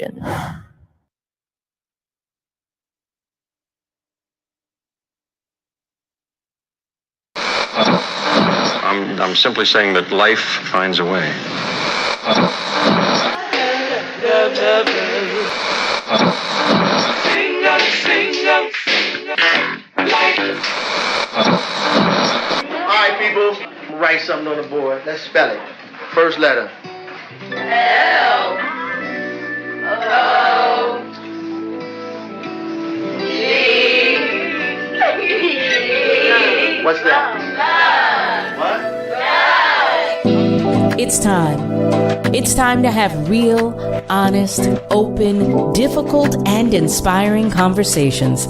I'm simply saying that life finds a way. All right, people, write something on the board. Let's spell it. First letter. L O G. What's that? What? It's time. It's time to have real, honest, open, difficult, and inspiring conversations.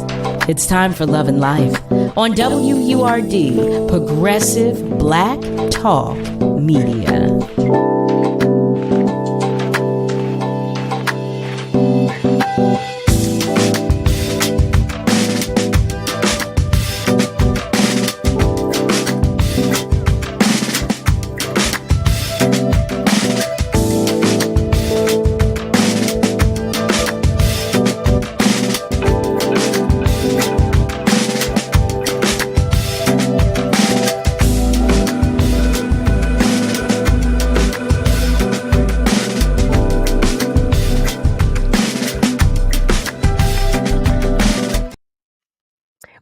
It's time for Love and Life on WURD, Progressive Black Talk Media.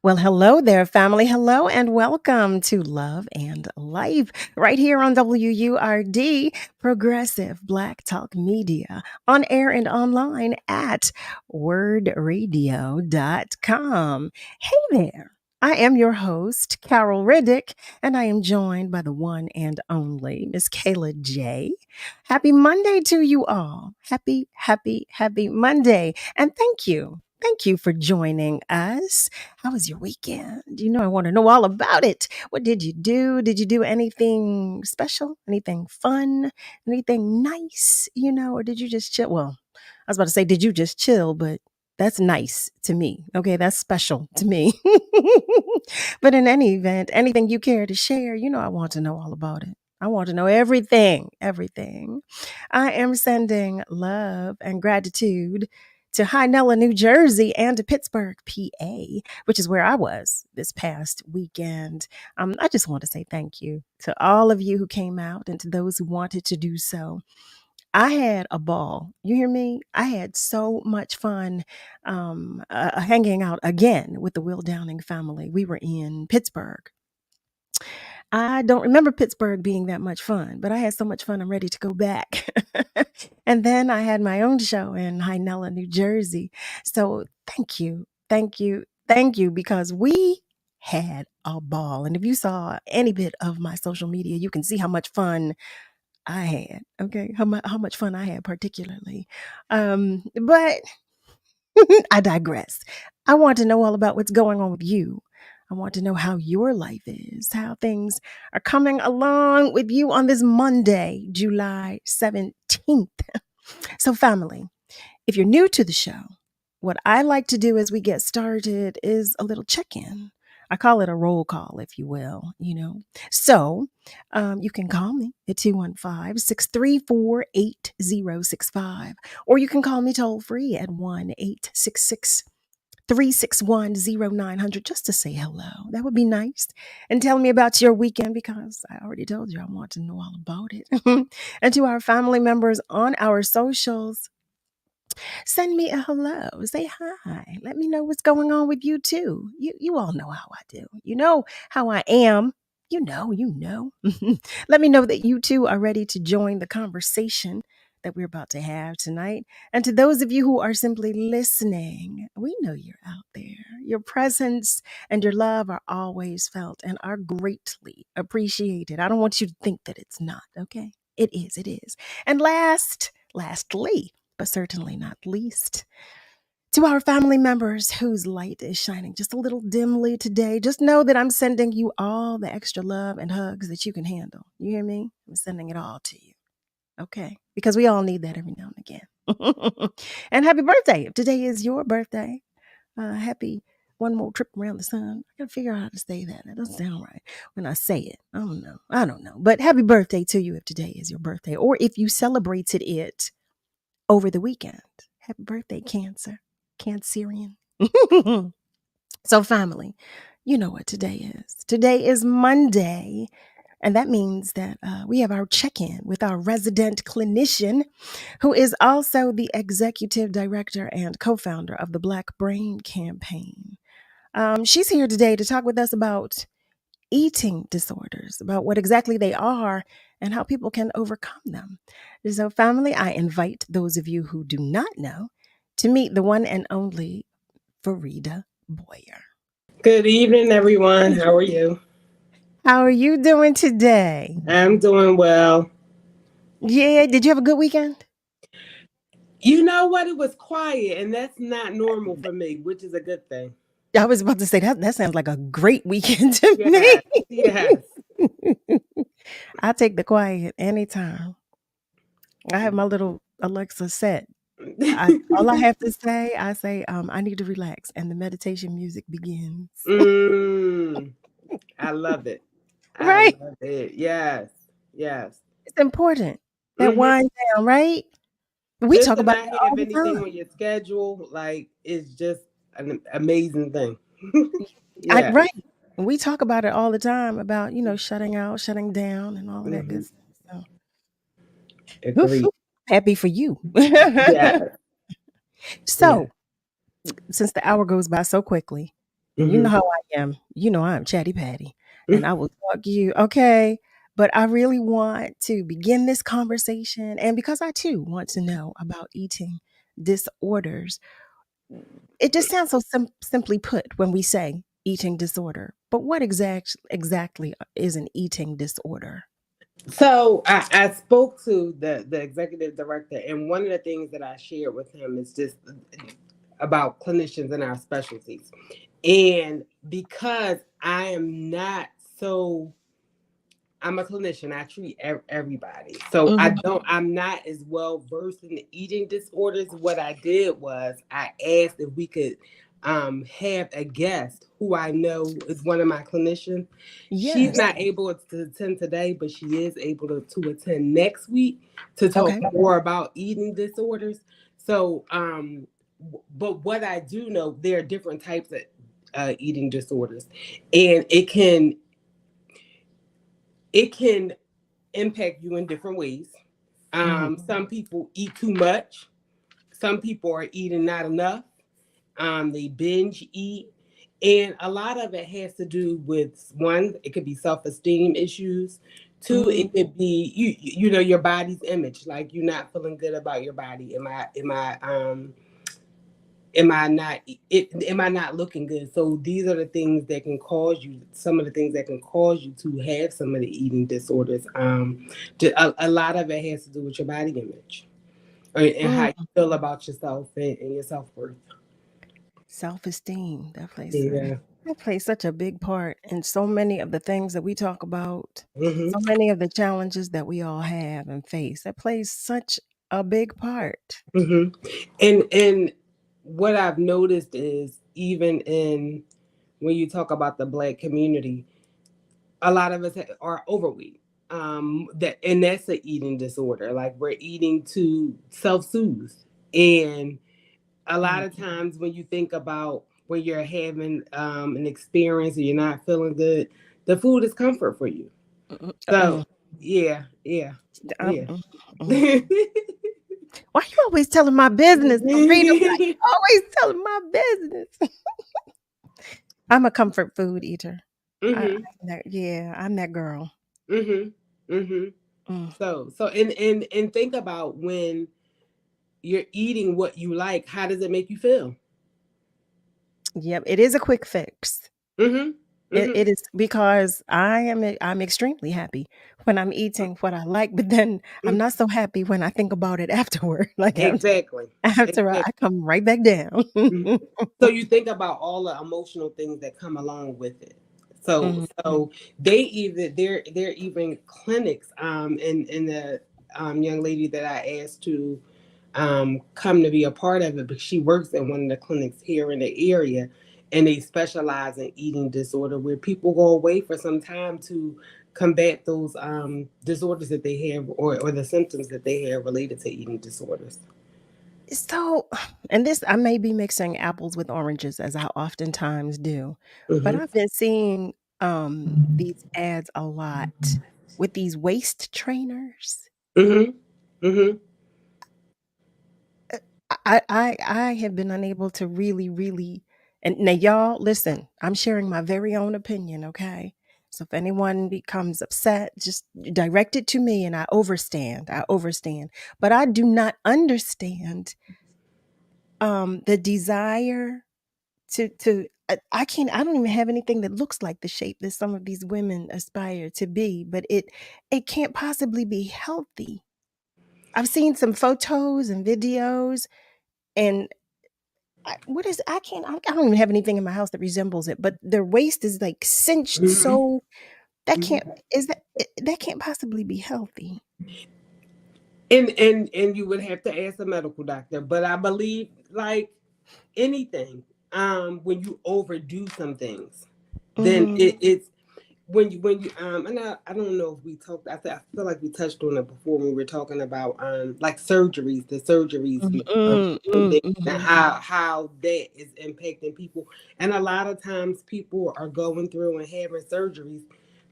Well, hello there, family. Hello and welcome to Love and Life right here on WURD, Progressive Black Talk Media, on air and online at wordradio.com. Hey there. I am your host, Carol Riddick, and I am joined by the one and only Miss Kayla J. Happy Monday to you all. Happy Monday. And thank you. Thank you for joining us. How was your weekend? I want to know all about it. What did you do? Did you do anything special? Anything fun? Anything nice? Or did you just chill? Well, I was about to say, did you just chill? But that's nice to me. Okay, that's special to me. But in any event, anything you care to share, I want to know all about it. I want to know everything. I am sending love and gratitude to Hynella, New Jersey, and to Pittsburgh, PA, which is where I was this past weekend. I just want to say thank you to all of you who came out and to those who wanted to do so. I had a ball. You hear me? I had so much fun hanging out again with the Will Downing family. We were in Pittsburgh. I don't remember Pittsburgh being that much fun, but I had so much fun, I'm ready to go back. And then I had my own show in Hynella, New Jersey. So thank you, because we had a ball. And if you saw any bit of my social media, you can see how much fun I had. Okay, how much fun I had particularly. But I digress. I want to know all about what's going on with you. I want to know how your life is, how things are coming along with you on this Monday, July 17th. So family, if you're new to the show, what I like to do as we get started is a little check-in. I call it a roll call, if you will, So you can call me at 215-634-8065, or you can call me toll free at 1-866-361-0900 just to say hello. That would be nice. And tell me about your weekend, because I already told you I want to know all about it. And to our family members on our socials, send me a hello. Say hi. Let me know what's going on with you too. You all know how I do. You know how I am. You know. Let me know that you too are ready to join the conversation that we're about to have tonight. And to those of you who are simply listening, we know you're out there. Your presence and your love are always felt and are greatly appreciated. I don't want you to think that it's not, okay? It is. And lastly, but certainly not least, to our family members whose light is shining just a little dimly today, just know that I'm sending you all the extra love and hugs that you can handle. You hear me? I'm sending it all to you. Okay? Because we all need that every now and again. And happy birthday. If today is your birthday, happy one more trip around the sun. I gotta figure out how to say that. That doesn't sound right when I say it. I don't know. But happy birthday to you if today is your birthday, or if you celebrated it over the weekend. Happy birthday, Cancer. Cancerian. So, family, you know what today is. Today is Monday. And that means that we have our check in with our resident clinician, who is also the executive director and co founder of the Black Brain Campaign. She's here today to talk with us about eating disorders, about what exactly they are and how people can overcome them. So, family, I invite those of you who do not know to meet the one and only FARIDA Boyer. Good evening, everyone. How are you? How are you doing today? I'm doing well. Yeah, did you have a good weekend? You know what? It was quiet, and that's not normal for me, which is a good thing. I was about to say that sounds like a great weekend to Yes, yes. me. I take the quiet anytime. I have my little Alexa set. All I have to say, I say, I need to relax, and the meditation music begins. I love it. Right? I love it. Yes, yes. It's important. That Mm-hmm. wind down, right? We Just talk to about not it have all the anything time. on your schedule, like, it's just an amazing thing. Yeah. Right. We talk about it all the time about, shutting out, shutting down, and all of that good stuff. So, Agreed. happy for you. Yeah. So, since the hour goes by so quickly, and you know how I am, I'm chatty patty, and I will talk to you, okay? But I really want to begin this conversation, and because I too want to know about eating disorders, it just sounds so simply put when we say eating disorder. But what exactly is an eating disorder? So I spoke to the executive director, and one of the things that I shared with him is just about clinicians and our specialties. And because I am not so, I'm a clinician, I treat everybody. So I'm not as well versed in the eating disorders. What I did was I asked if we could have a guest who I know is one of my clinicians. Yes. She's not able to attend today, but she is able to attend next week to talk more about eating disorders. So, but what I do know, there are different types of eating disorders, and it can impact you in different ways. Some people eat too much. Some people are eating not enough. They binge eat. And a lot of it has to do with, one, it could be self-esteem issues. Two, it could be you know, your body's image. Like, you're not feeling good about your body. Am I not looking good? So these are the things that can cause you, some of the things that can cause you to have some of the eating disorders. A lot of it has to do with your body image, and how you feel about yourself and your self-worth. Self-esteem, that plays such a big part in so many of the things that we talk about, so many of the challenges that we all have and face. That plays such a big part. And what I've noticed is, even in, when you talk about the Black community, a lot of us are overweight. That's an eating disorder. Like, we're eating to self-soothe. And a lot of times when you think about when you're having an experience and you're not feeling good, the food is comfort for you. So yeah. Why you always telling my business, Rita? Why you always telling my business? I'm a comfort food eater. I'm that girl. So and think about, when you're eating what you like, how does it make you feel? Yep, it is a quick fix. It is, because I'm extremely happy when I'm eating what I like, but then I'm not so happy when I think about it afterward. Like, Exactly. after I come right back down. So you think about all the emotional things that come along with it. So there even clinics, and the young lady that I asked to come to be a part of it, because she works at one of the clinics here in the area, and they specialize in eating disorder, where people go away for some time to combat those disorders that they have, or the symptoms that they have related to eating disorders. So, and this, I may be mixing apples with oranges as I oftentimes do, but Mm-hmm. I've been seeing these ads a lot with these waist trainers. Mm-hmm. Mm-hmm. I have been unable to really, and now y'all listen, I'm sharing my very own opinion, okay? So if anyone becomes upset, just direct it to me and I overstand. I overstand. But I do not understand the desire to I can't, I don't even have anything that looks like the shape that some of these women aspire to be, but it can't possibly be healthy. I've seen some photos and videos, and what is, I don't even have anything in my house that resembles it, but their waist is like cinched, Mm-hmm. so that can't, Mm-hmm. that can't possibly be healthy. And you would have to ask a medical doctor, but I believe like anything, when you overdo some things, then Hmm. it's when you and I don't know if we talked, I feel like we touched on it before when we were talking about like surgeries, the surgeries Mm, and mm, things, and mhm. how that is impacting people. And a lot of times people are going through and having surgeries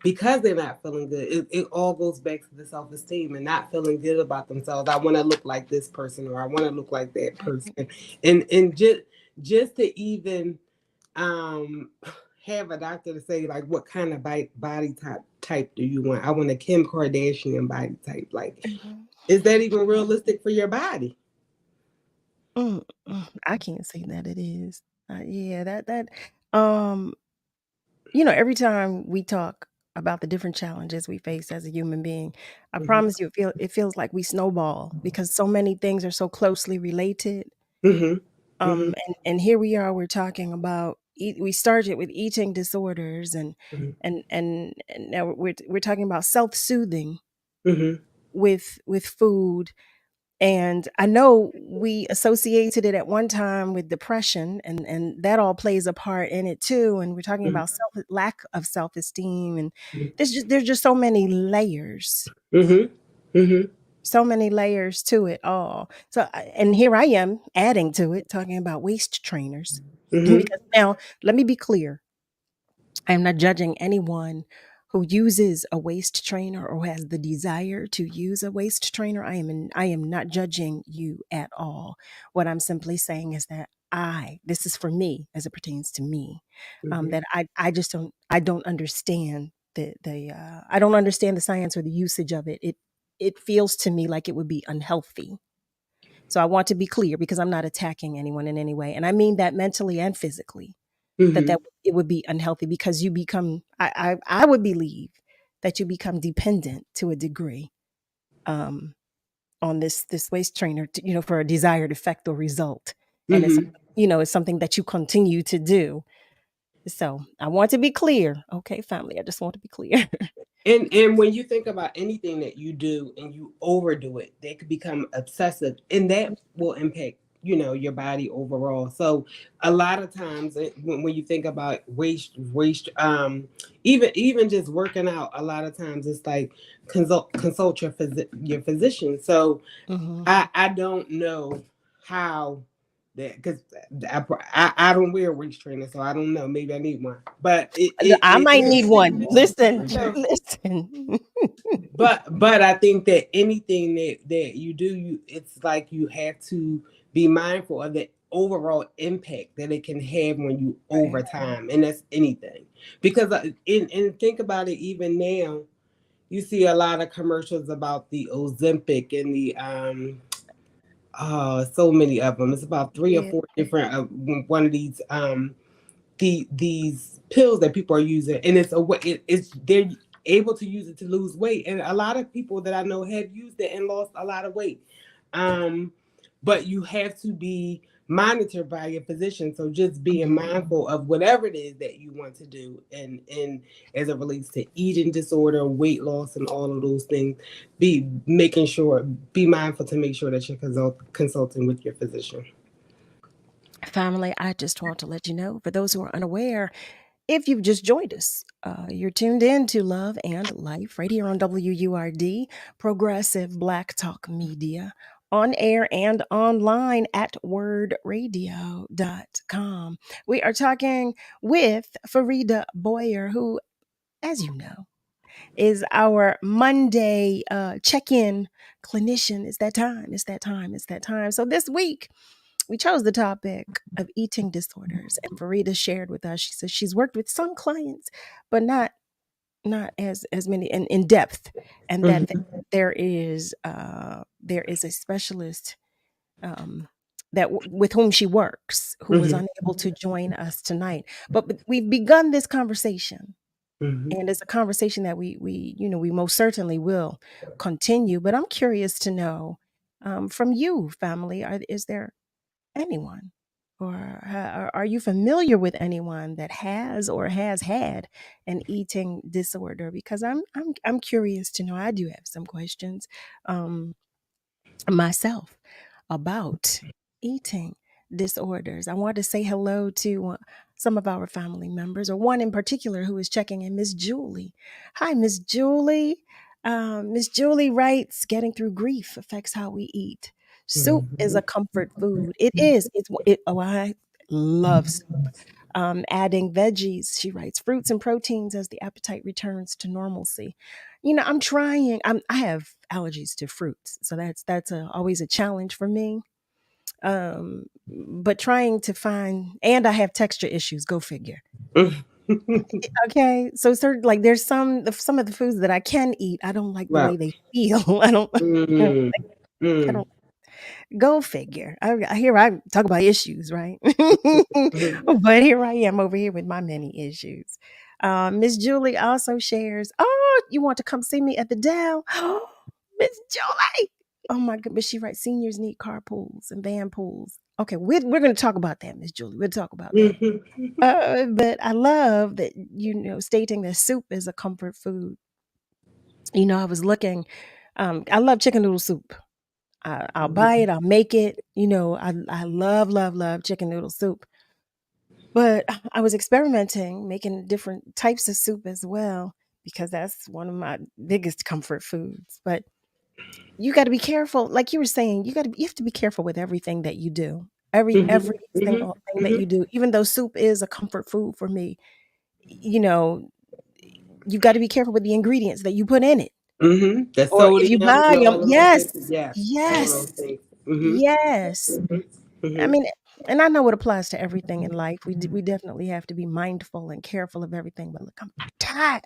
because they're not feeling good. It all goes back to the self-esteem and not feeling good about themselves. I want to look like this person, or I want to look like that person. And just to even um have a doctor to say like what kind of body type do you want? I want a Kim Kardashian body type. Like, Mhm. is that even realistic for your body? I can't say that it is. Yeah, um, every time we talk about the different challenges we face as a human being, I Mm-hmm. promise you, it feels like we snowball because so many things are so closely related. Mm-hmm. Mm-hmm. And here we are, we're talking about we started with eating disorders, and Mm-hmm. and now we're talking about self-soothing Mm-hmm. with food. And I know we associated it at one time with depression, and that all plays a part in it too. And we're talking about lack of self-esteem, and there's just Mm-hmm. Mm-hmm. so many layers to it all. So, and here I am adding to it, talking about waist trainers. Mm-hmm. Because now, let me be clear, I am not judging anyone who uses a waist trainer or has the desire to use a waist trainer. I am not judging you at all. What I'm simply saying is that this is for me as it pertains to me, Mm-hmm. that I just I don't understand I don't understand the science or the usage of it. It feels to me like it would be unhealthy. So I want to be clear because I'm not attacking anyone in any way, and I mean that mentally and physically, Mm-hmm. that it would be unhealthy because you become, I would believe that you become dependent to a degree, um, on this waist trainer, for a desired effect or result, and Mm-hmm. it's something that you continue to do. So I want to be clear, okay, family. I just want to be clear. And when you think about anything that you do and you overdo it, that could become obsessive, and that will impact your body overall. So a lot of times when you think about waste, even just working out, a lot of times it's like consult your physician. So Hmm. I don't know how that, because I don't wear a waist trainer, so I don't know. Maybe I need one, but I might need one. Listen, so, listen. but I think that anything that you do, it's like you have to be mindful of the overall impact that it can have when you Right. over time, and that's anything. Because and think about it, even now, you see a lot of commercials about the Ozempic and the so many of them. It's about three or Yeah. four different one of these these pills that people are using, and it's a way it's they're able to use it to lose weight, and a lot of people that I know have used it and lost a lot of weight. um but you have to be monitored by your physician, so just being Mhm. mindful of whatever it is that you want to do, and as it relates to eating disorder, weight loss, and all of those things, be mindful to make sure that you're consulting with your physician. Family, I just want to let you know, for those who are unaware, if you've just joined us, you're tuned in to Love and Life right here on WURD, Progressive Black Talk Media, on air and online at wordradio.com. We are talking with Farida Boyer, who, as you know, is our Monday check-in clinician. It's that time. It's that time. It's that time. So this week we chose the topic of eating disorders, and Farida shared with us. She says she's worked with some clients, but not as many in depth, and that there is a specialist with whom she works who was unable to join us tonight. But we've begun this conversation. And it's a conversation that we most certainly will continue. But I'm curious to know from you, family, is there anyone, or are you familiar with anyone that has or has had an eating disorder? Because I'm curious to know. I do have some questions myself about eating disorders. I want to say hello to some of our family members, or one in particular who is checking in, Miss Julie. Hi, Miss Julie. Miss Julie writes, getting through grief affects how we eat. Soup is a comfort food. It is. I love soup. Adding veggies, she writes, fruits and proteins as the appetite returns to normalcy. I'm trying. I have allergies to fruits, so that's always a challenge for me. But trying to find, and I have texture issues. Go figure. Okay, so like there's some of the foods that I can eat. I don't like the way they feel. I don't. I don't. Go figure. I talk about issues, right? But here I am over here with my many issues. Miss Julie also shares, oh, you want to come see me at the Dell? Miss Julie. Oh my goodness. She writes, seniors need carpools and van pools. Okay, we're going to talk about that, Miss Julie. We'll talk about that. But I love that, stating that soup is a comfort food. I was looking, I love chicken noodle soup. I'll buy it. I'll make it. I love chicken noodle soup. But I was experimenting, making different types of soup as well, because that's one of my biggest comfort foods. But you got to be careful. Like you were saying, you have to be careful with everything that you do. Every single thing that you do, even though soup is a comfort food for me, you got to be careful with the ingredients that you put in it. The Or if you sodium, buy them, yes. I mean, and I know it applies to everything in life. We definitely have to be mindful and careful of everything. But look, I'm tired.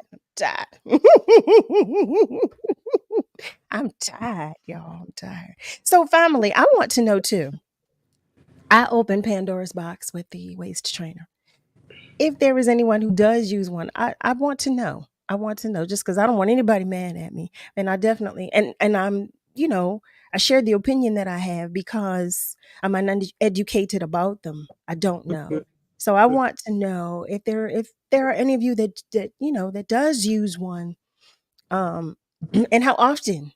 I'm tired, y'all. I'm tired. So, family, I want to know too. I opened Pandora's box with the waist trainer. If there is anyone who does use one, I want to know. I want to know, just because I don't want anybody mad at me. And I definitely, and I'm, I share the opinion that I have because I'm uneducated about them. I don't know. So I want to know if there are any of you that does use one, and how often.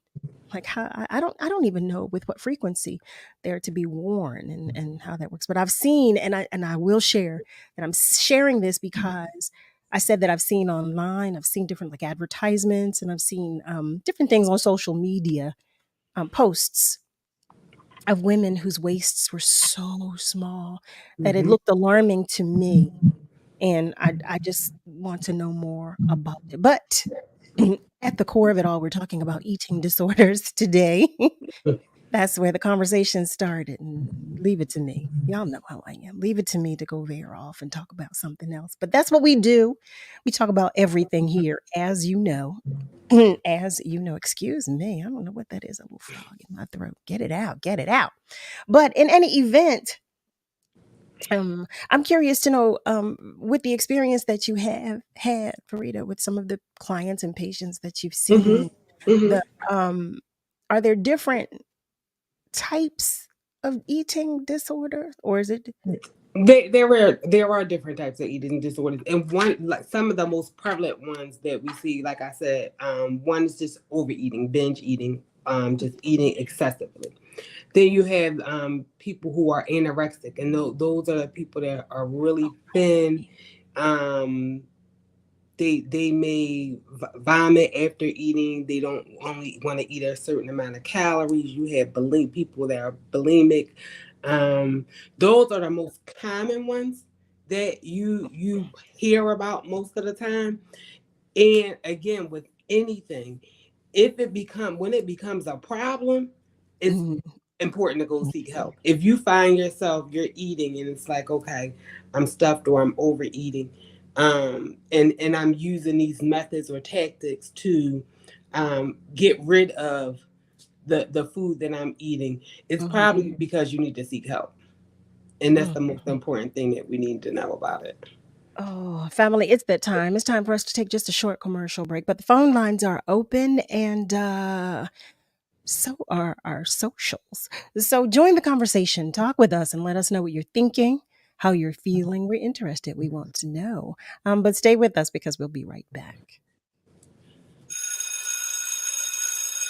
Like how I don't even know with what frequency they're to be worn, and how that works. But I've seen, and I will share that I'm sharing this because I said that I've seen online, I've seen different like advertisements, and I've seen different things on social media, posts of women whose waists were so small that it looked alarming to me. And I just want to know more about it. But at the core of it all, we're talking about eating disorders today. That's where the conversation started. And leave it to me. Y'all know how I am. Leave it to me to go veer off and talk about something else. But that's what we do. We talk about everything here, as you know. As you know, excuse me. I don't know what that is. A little frog in my throat. Get it out. Get it out. But in any event, I'm curious to know, with the experience that you have had, Farida, with some of the clients and patients that you've seen, the are there different types of eating disorder, or is it? There are different types of eating disorders, and one, like some of the most prevalent ones that we see, like I said, one is just overeating, binge eating, just eating excessively. Then you have people who are anorexic, and those are the people that are really thin, they may vomit after eating. They don't only want to eat a certain amount of calories. You have people that are bulimic. Those are the most common ones that you hear about most of the time. And again, with anything, when it becomes a problem, it's important to go seek help. If you find yourself you're eating and it's like, okay, I'm stuffed or I'm overeating, and I'm using these methods or tactics to get rid of the food that I'm eating, it's probably because you need to seek help. And that's the most important thing that we need to know about it. Oh, family, it's that time. It's time for us to take just a short commercial break, but the phone lines are open and so are our socials. So join the conversation, talk with us, and let us know what you're thinking, how you're feeling. We're interested. We want to know. But stay with us because we'll be right back.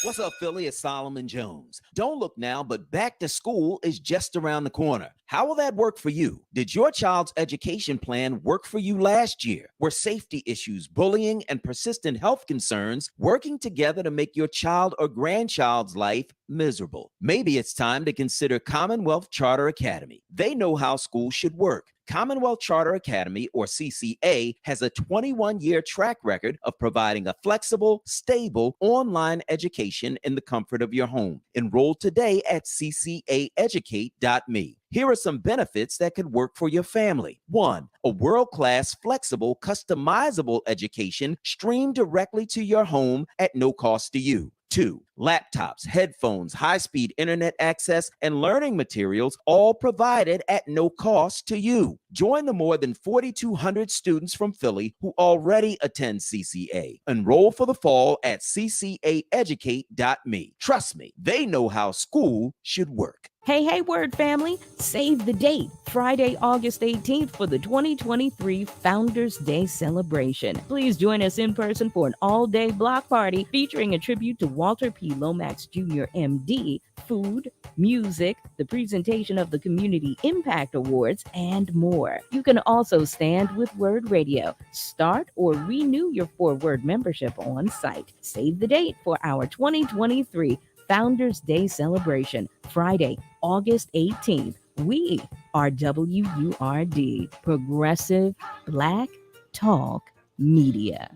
What's up, Philly? It's Solomon Jones. Don't look now, but back to school is just around the corner. How will that work for you? Did your child's education plan work for you last year? Were safety issues, bullying, and persistent health concerns working together to make your child or grandchild's life miserable? Maybe it's time to consider Commonwealth Charter Academy. They know how schools should work. Commonwealth Charter Academy, or CCA, has a 21-year track record of providing a flexible, stable, online education in the comfort of your home. Enroll today at ccaeducate.me. Here are some benefits that could work for your family. 1, a world-class, flexible, customizable education streamed directly to your home at no cost to you. 2, laptops, headphones, high-speed internet access, and learning materials all provided at no cost to you. Join the more than 4,200 students from Philly who already attend CCA. Enroll for the fall at ccaeducate.me. Trust me, they know how school should work. Hey, WURD family, save the date, Friday, August 18th for the 2023 Founders Day celebration. Please join us in person for an all-day block party featuring a tribute to Walter P. Lomax Jr., MD, food, music, the presentation of the Community Impact Awards, and more. You can also stand with WURD Radio. Start or renew your 4WURD membership on site. Save the date for our 2023 Founders Day celebration, Friday, August 18th. We are WURD, Progressive Black Talk Media.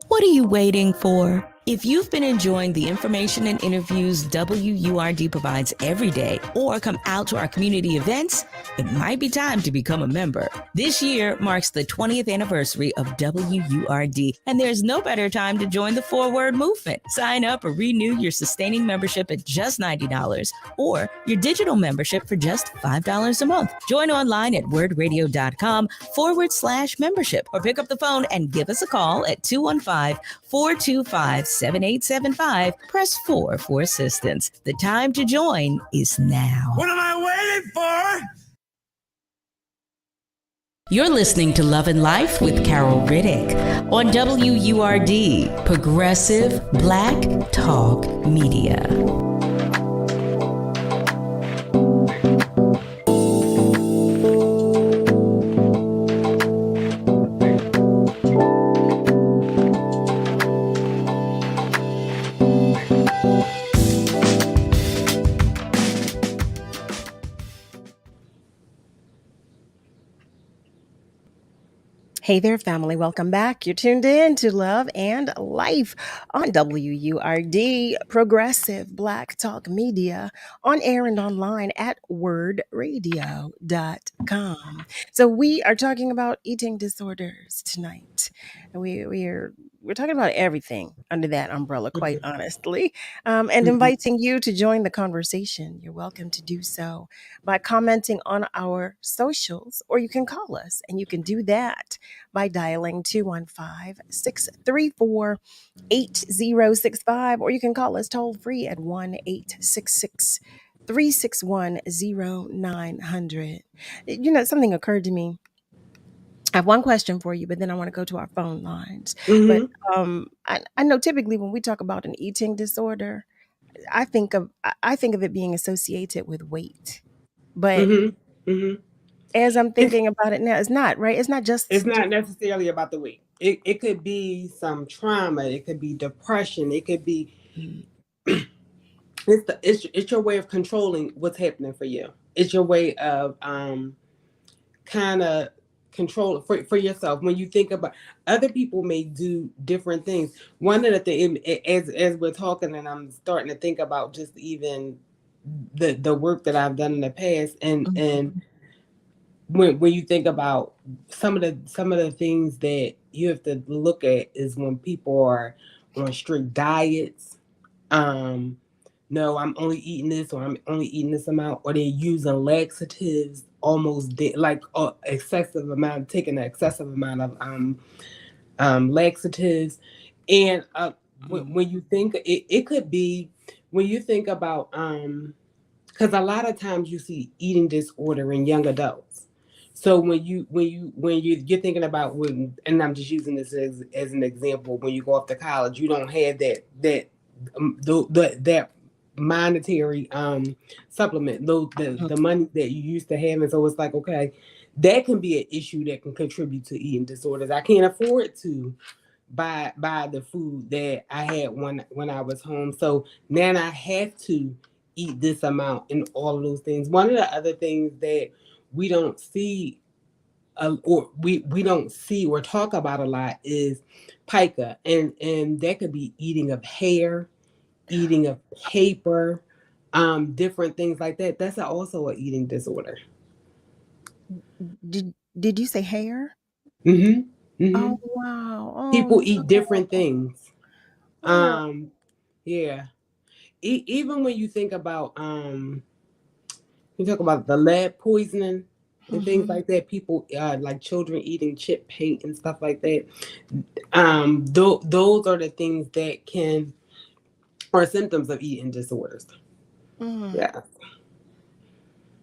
What are you waiting for? If you've been enjoying the information and interviews WURD provides every day or come out to our community events, it might be time to become a member. This year marks the 20th anniversary of WURD, and there's no better time to join the 4WURD movement. Sign up or renew your sustaining membership at just $90 or your digital membership for just $5 a month. Join online at wordradio.com/membership or pick up the phone and give us a call at 215-425-7875. Press 4 for assistance. The time to join is now. What am I waiting for? You're listening to Love and Life with Carol Riddick on WURD, Progressive Black Talk Media. Hey there, family. Welcome back. You're tuned in to Love and Life on WURD, Progressive Black Talk Media, on air and online at wordradio.com. So we are talking about eating disorders tonight. We're talking about everything under that umbrella, quite honestly, and inviting you to join the conversation. You're welcome to do so by commenting on our socials, or you can call us, and you can do that by dialing 215-634-8065, or you can call us toll free at 1-866-361-0900. You know, something occurred to me. I have one question for you, but then I want to go to our phone lines. But I know typically when we talk about an eating disorder, I think of it being associated with weight. But As I'm It's thinking about it now, it's not, right? It's not it's just not necessarily about the weight. It could be some trauma. It could be depression. It could be it's your way of controlling what's happening for you. It's your way of kind of control for yourself. When you think about other people may do different things. One of the things, as we're talking, and I'm starting to think about just even the work that I've done in the past, and when you think about some of the things that you have to look at is when people are on strict diets. Um, no, I'm only eating this, or I'm only eating this amount, or they're using laxatives almost like excessive amount, taking an excessive amount of laxatives, and when you think it could be when you think about because a lot of times you see eating disorder in young adults. So when you're thinking about and I'm just using this as an example, when you go off to college, you don't have that monetary supplement, the money that you used to have, and so it's like, okay, that can be an issue that can contribute to eating disorders. I can't afford to buy the food that I had when I was home, so now I have to eat this amount and all of those things. One of the other things that we don't see or we don't see or talk about a lot is pica, and that could be eating of hair, eating of paper, different things like that. That's also an eating disorder. did you say hair? Mm-hmm. Oh Mm-hmm. wow. People Oh eat different no. things. Oh. Yeah. Even when you talk about the lead poisoning and things Mhm. like that, people like children eating chip paint and stuff like that. Those are the things that can are symptoms of eating disorders. Mm. Yeah.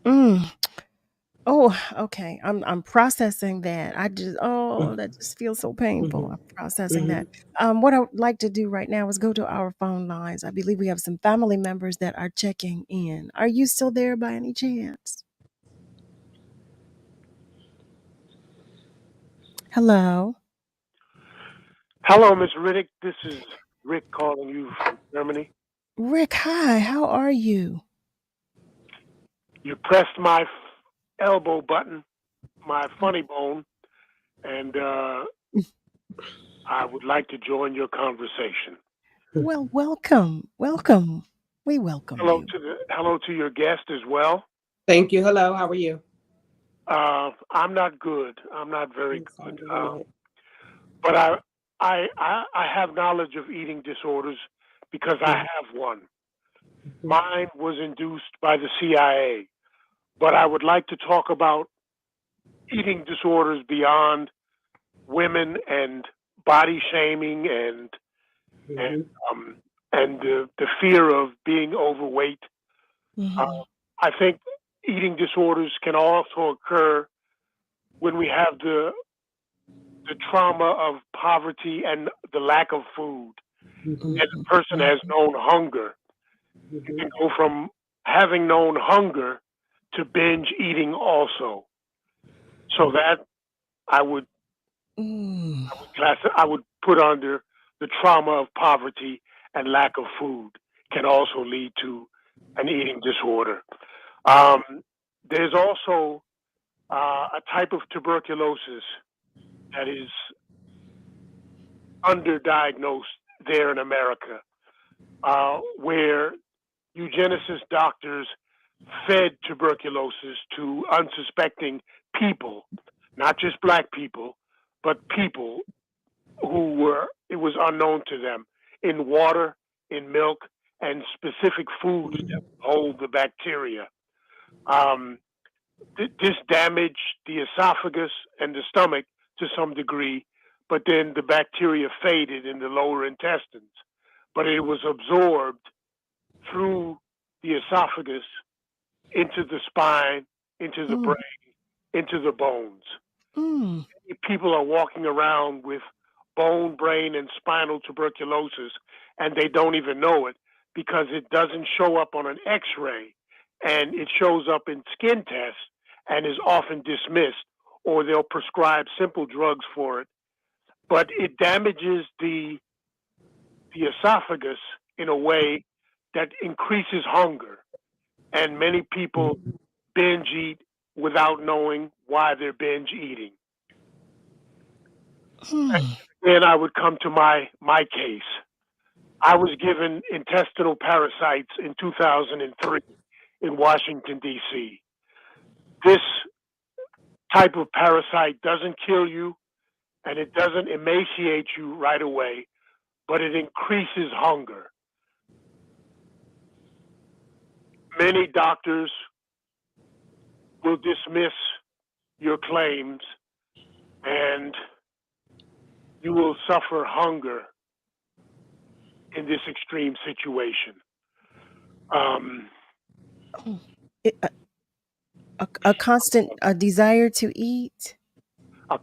Mm. Oh, okay. I'm processing that. That just feels so painful. Mm-hmm. I'm processing Mm-hmm. that. What I would like to do right now is go to our phone lines. I believe we have some family members that are checking in. Are you still there by any chance? Hello. Hello, Miss Riddick. This is Rick calling you from Germany. Rick, hi. How are you? You pressed my elbow button, my funny bone, and I would like to join your conversation. Well, welcome. Welcome. We welcome you. Hello to your guest as well. Thank you. Hello. How are you? I'm not good. I'm not very I'm sorry good. to hear that. But I have knowledge of eating disorders because I have one. Mm-hmm. Mine was induced by the CIA. But I would like to talk about eating disorders beyond women and body shaming and Mm-hmm. um, and the fear of being overweight. Uh, Mhm. I think eating disorders can also occur when we have the trauma of poverty and the lack of food, and the Mhm. person has Mhm. known hunger. You Mm-hmm. can go from having known hunger to binge eating also. So that I would Mm. I would put under the trauma of poverty and lack of food can also lead to an eating disorder. Um, there's also a type of tuberculosis that is underdiagnosed there in America, where eugenicist doctors fed tuberculosis to unsuspecting people, not just black people, but people who were, it was unknown to them, in water, in milk, and specific foods that hold the bacteria. Um, this damaged the esophagus and the stomach to some degree, but then the bacteria faded in the lower intestines. But it was absorbed through the esophagus into the spine, into the Mm. brain, into the bones. Mm. People are walking around with bone, brain, and spinal tuberculosis, and they don't even know it because it doesn't show up on an x ray and it shows up in skin tests and is often dismissed, or they'll prescribe simple drugs for it. But it damages the esophagus in a way that increases hunger. And many people binge eat without knowing why they're binge eating. Then I would come to my case. I was given intestinal parasites in 2003 in Washington, D.C. This type of parasite doesn't kill you and it doesn't emaciate you right away, but it increases hunger. Many doctors will dismiss your claims and you will suffer hunger in this extreme situation. A constant desire to eat. An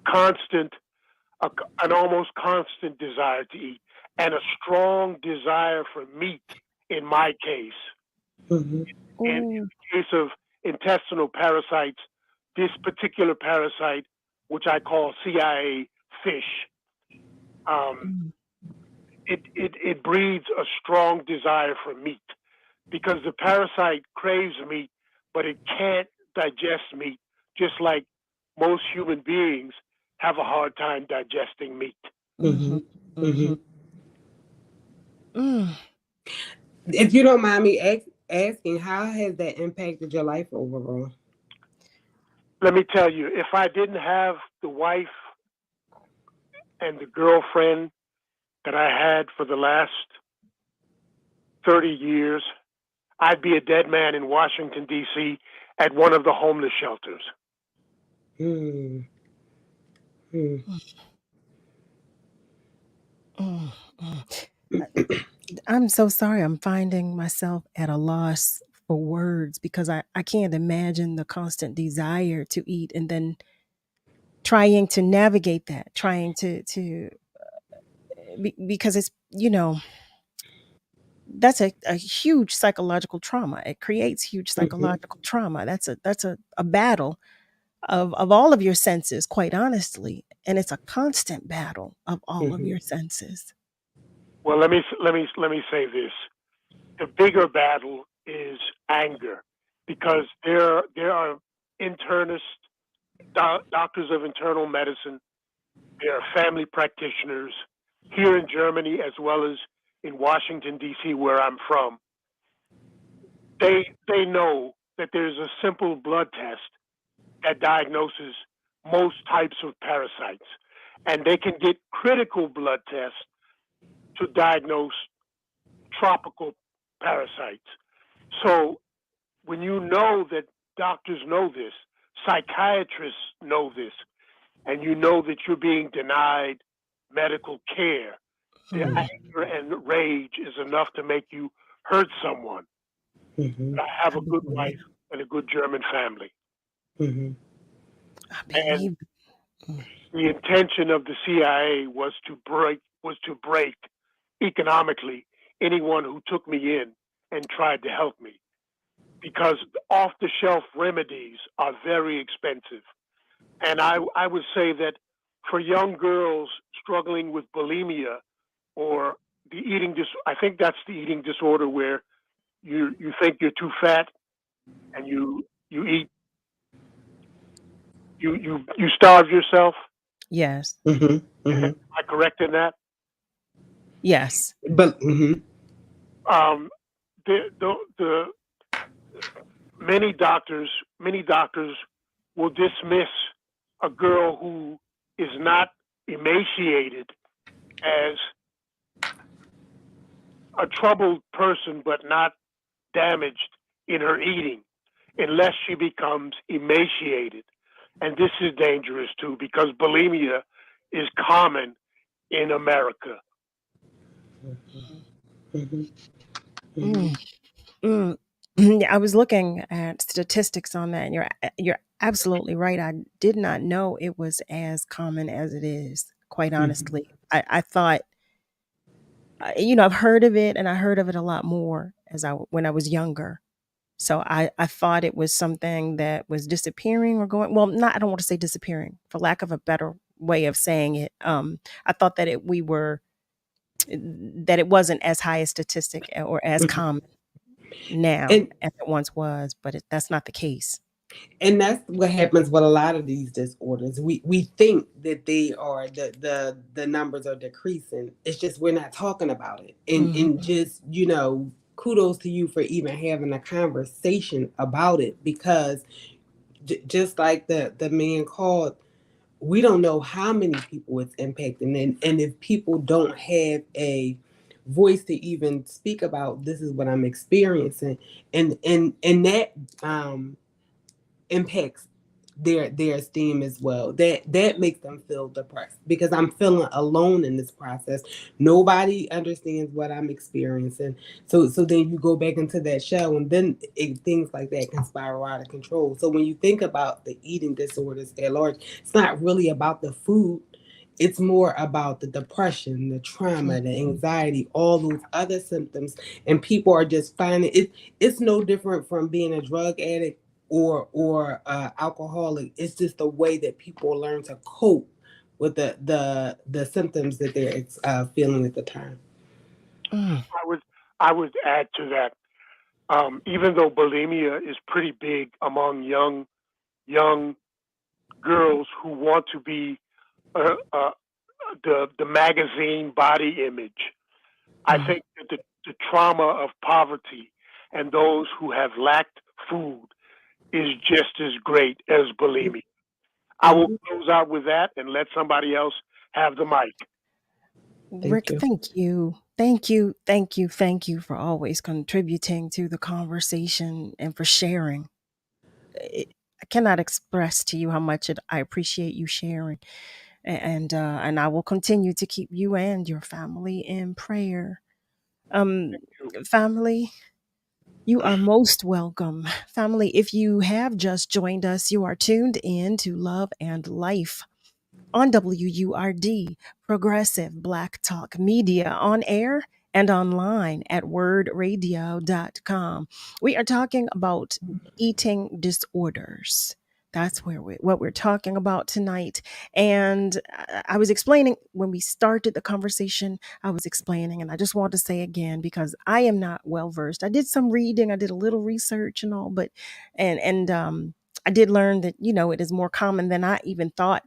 almost constant desire to eat, and a strong desire for meat in my case. In the case of intestinal parasites, this particular parasite, which I call CIA fish, it breeds a strong desire for meat because the parasite craves meat, but it can't digest meat, just like most human beings have a hard time digesting meat. If you don't mind me asking, how has that impacted your life overall? Let me tell you, if I didn't have the wife and the girlfriend that I had for the last 30 years, I'd be a dead man in Washington, D.C. at one of the homeless shelters. I'm so sorry. I'm finding myself at a loss for words because I can't imagine the constant desire to eat and then trying to navigate that, trying to because it's, that's a huge psychological trauma. It creates huge psychological trauma. That's a battle of all of your senses, quite honestly. And it's a constant battle of all of your senses. Well, let me say this: the bigger battle is anger, because there are internists, doctors of internal medicine, there are family practitioners here in Germany as well as in Washington, D.C., where I'm from. They know that there's a simple blood test that diagnoses most types of parasites, and they can get critical blood tests to diagnose tropical parasites. So when you know that doctors know this, psychiatrists know this, and you know that you're being denied medical care, the anger and rage is enough to make you hurt someone. I have a good wife and a good German family. And the intention of the CIA was to break economically anyone who took me in and tried to help me, because off-the-shelf remedies are very expensive. And I would say that for young girls struggling with bulimia or the I think that's the eating disorder where you think you're too fat and you eat, you starve yourself. Yes. Am I correct in that? Yes. But the many doctors will dismiss a girl who is not emaciated as a troubled person but not damaged in her eating unless she becomes emaciated. And this is dangerous too, because bulimia is common in America. I was looking at statistics on that, and you're absolutely right. I did not know it was as common as it is. Quite honestly, I thought, I've heard of it, and I heard of it a lot more when I was younger. So I thought it was something that was disappearing or going, well, not, I don't want to say disappearing, for lack of a better way of saying it. I thought that that it wasn't as high a statistic or as Mhm. common now And as it once was, but that's not the case. and that's what happens with a lot of these disorders. We think that they are the numbers are decreasing. It's just we're not talking about it. And Mhm. just, kudos to you for even having a conversation about it, because just like the man called, we don't know how many people it's impacting, and if people don't have a voice to even speak about, this is what I'm experiencing, and that impacts their esteem as well. That makes them feel depressed, because I'm feeling alone in this process. Nobody understands what I'm experiencing. So then you go back into that shell, and then things like that can spiral out of control. So when you think about the eating disorders at large, it's not really about the food. It's more about the depression, the trauma, the anxiety, all those other symptoms. And people are just finding it. It's no different from being a drug addict or alcoholic. It's just the way that people learn to cope with the symptoms that they're feeling at the time. Mm. I would add to that. Even though bulimia is pretty big among young girls who want to be uh, the magazine body image, I Mm. think that the trauma of poverty and those who have lacked food is just as great as bulimia. I will Mhm. close out with that and let somebody else have the mic. Thank Rick, you. thank you. Thank you. Thank you. Thank you for always contributing to the conversation and for sharing. I cannot express to you how much I appreciate you sharing. And I will continue to keep you and your family in prayer. Um family, you are most welcome. Family, if you have just joined us, you are tuned in to Love and Life on WURD, Progressive Black Talk Media, on air and online at wordradio.com. We are talking about eating disorders. That's what we're talking about tonight. And I was explaining when we started the conversation, I was explaining, and I just want to say again, because I am not well versed. I did some reading, I did a little research and all, but, and I did learn that, it is more common than I even thought.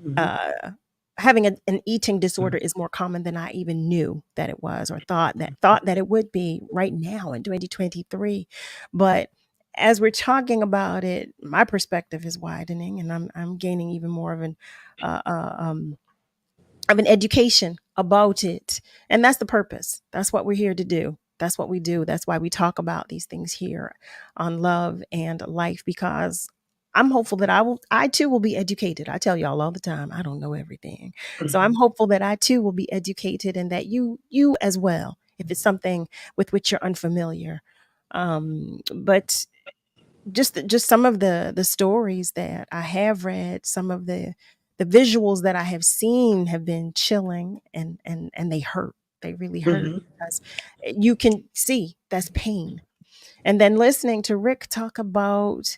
Mhm. uh, Having an eating disorder is more common than I even knew that it was, or thought that it would be right now in 2023. But as we're talking about it, my perspective is widening, and I'm gaining even more uh, uh, um, of an education about it. And that's the purpose. That's what we're here to do. That's what we do. That's why we talk about these things here on Love and Life, because I'm hopeful that I too will be educated. I tell y'all all the time, I don't know everything. So I'm Mhm. hopeful that I too will be educated, and that you as well, if it's something with which you're unfamiliar. But just some of the stories that I have read, some of the visuals that I have seen have been chilling, and they hurt. They really hurt, Mhm. because you can see that's pain. And then listening to Rick talk about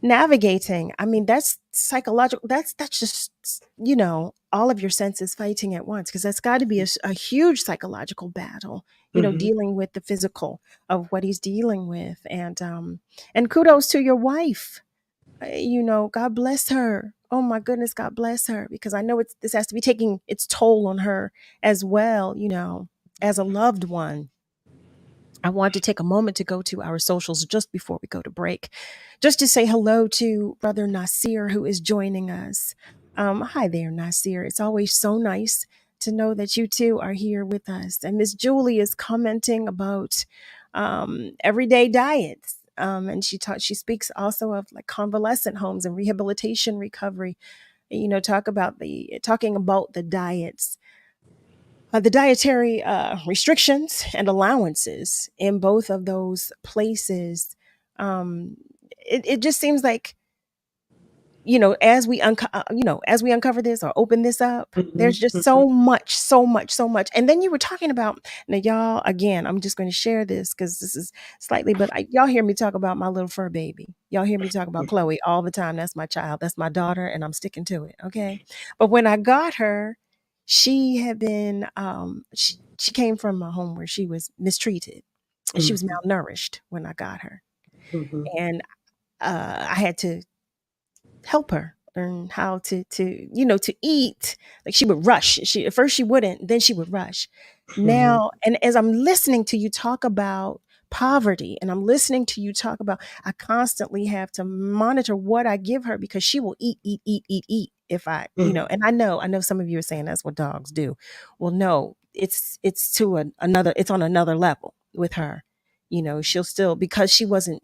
navigating, I mean, that's psychological. That's just, all of your senses fighting at once, because that's got to be a huge psychological battle, Mhm. dealing with the physical of what he's dealing with. And kudos to your wife. God bless her. Oh my goodness, God bless her, because I know this has to be taking its toll on her as well, as a loved one. I want to take a moment to go to our socials just before we go to break, just to say hello to Brother Nasir, who is joining us. Hi there, Nasir. It's always so nice to know that you too are here with us. And Miss Julie is commenting about everyday diets. And she speaks also of like convalescent homes and rehabilitation recovery. Talking about the dietary restrictions and allowances in both of those places. um, it just seems like as we uncover this or open this up, there's just so much, so much, so much. And then you were talking about, now y'all, again, I'm just going to share this because this is slightly, but y'all hear me talk about my little fur baby. Y'all hear me talk about Chloe all the time. That's my child. That's my daughter. And I'm sticking to it. Okay. But when I got her, she had been, she came from a home where she was mistreated and she was malnourished when I got her. And I had to help her learn how to eat. Like she would rush. At first she wouldn't, then she would rush. Now, and as I'm listening to you talk about poverty and I'm listening to you talk about, I constantly have to monitor what I give her because she will eat if I, and I know some of you are saying that's what dogs do. Well, no, it's another, it's on another level with her. She'll still, because she wasn't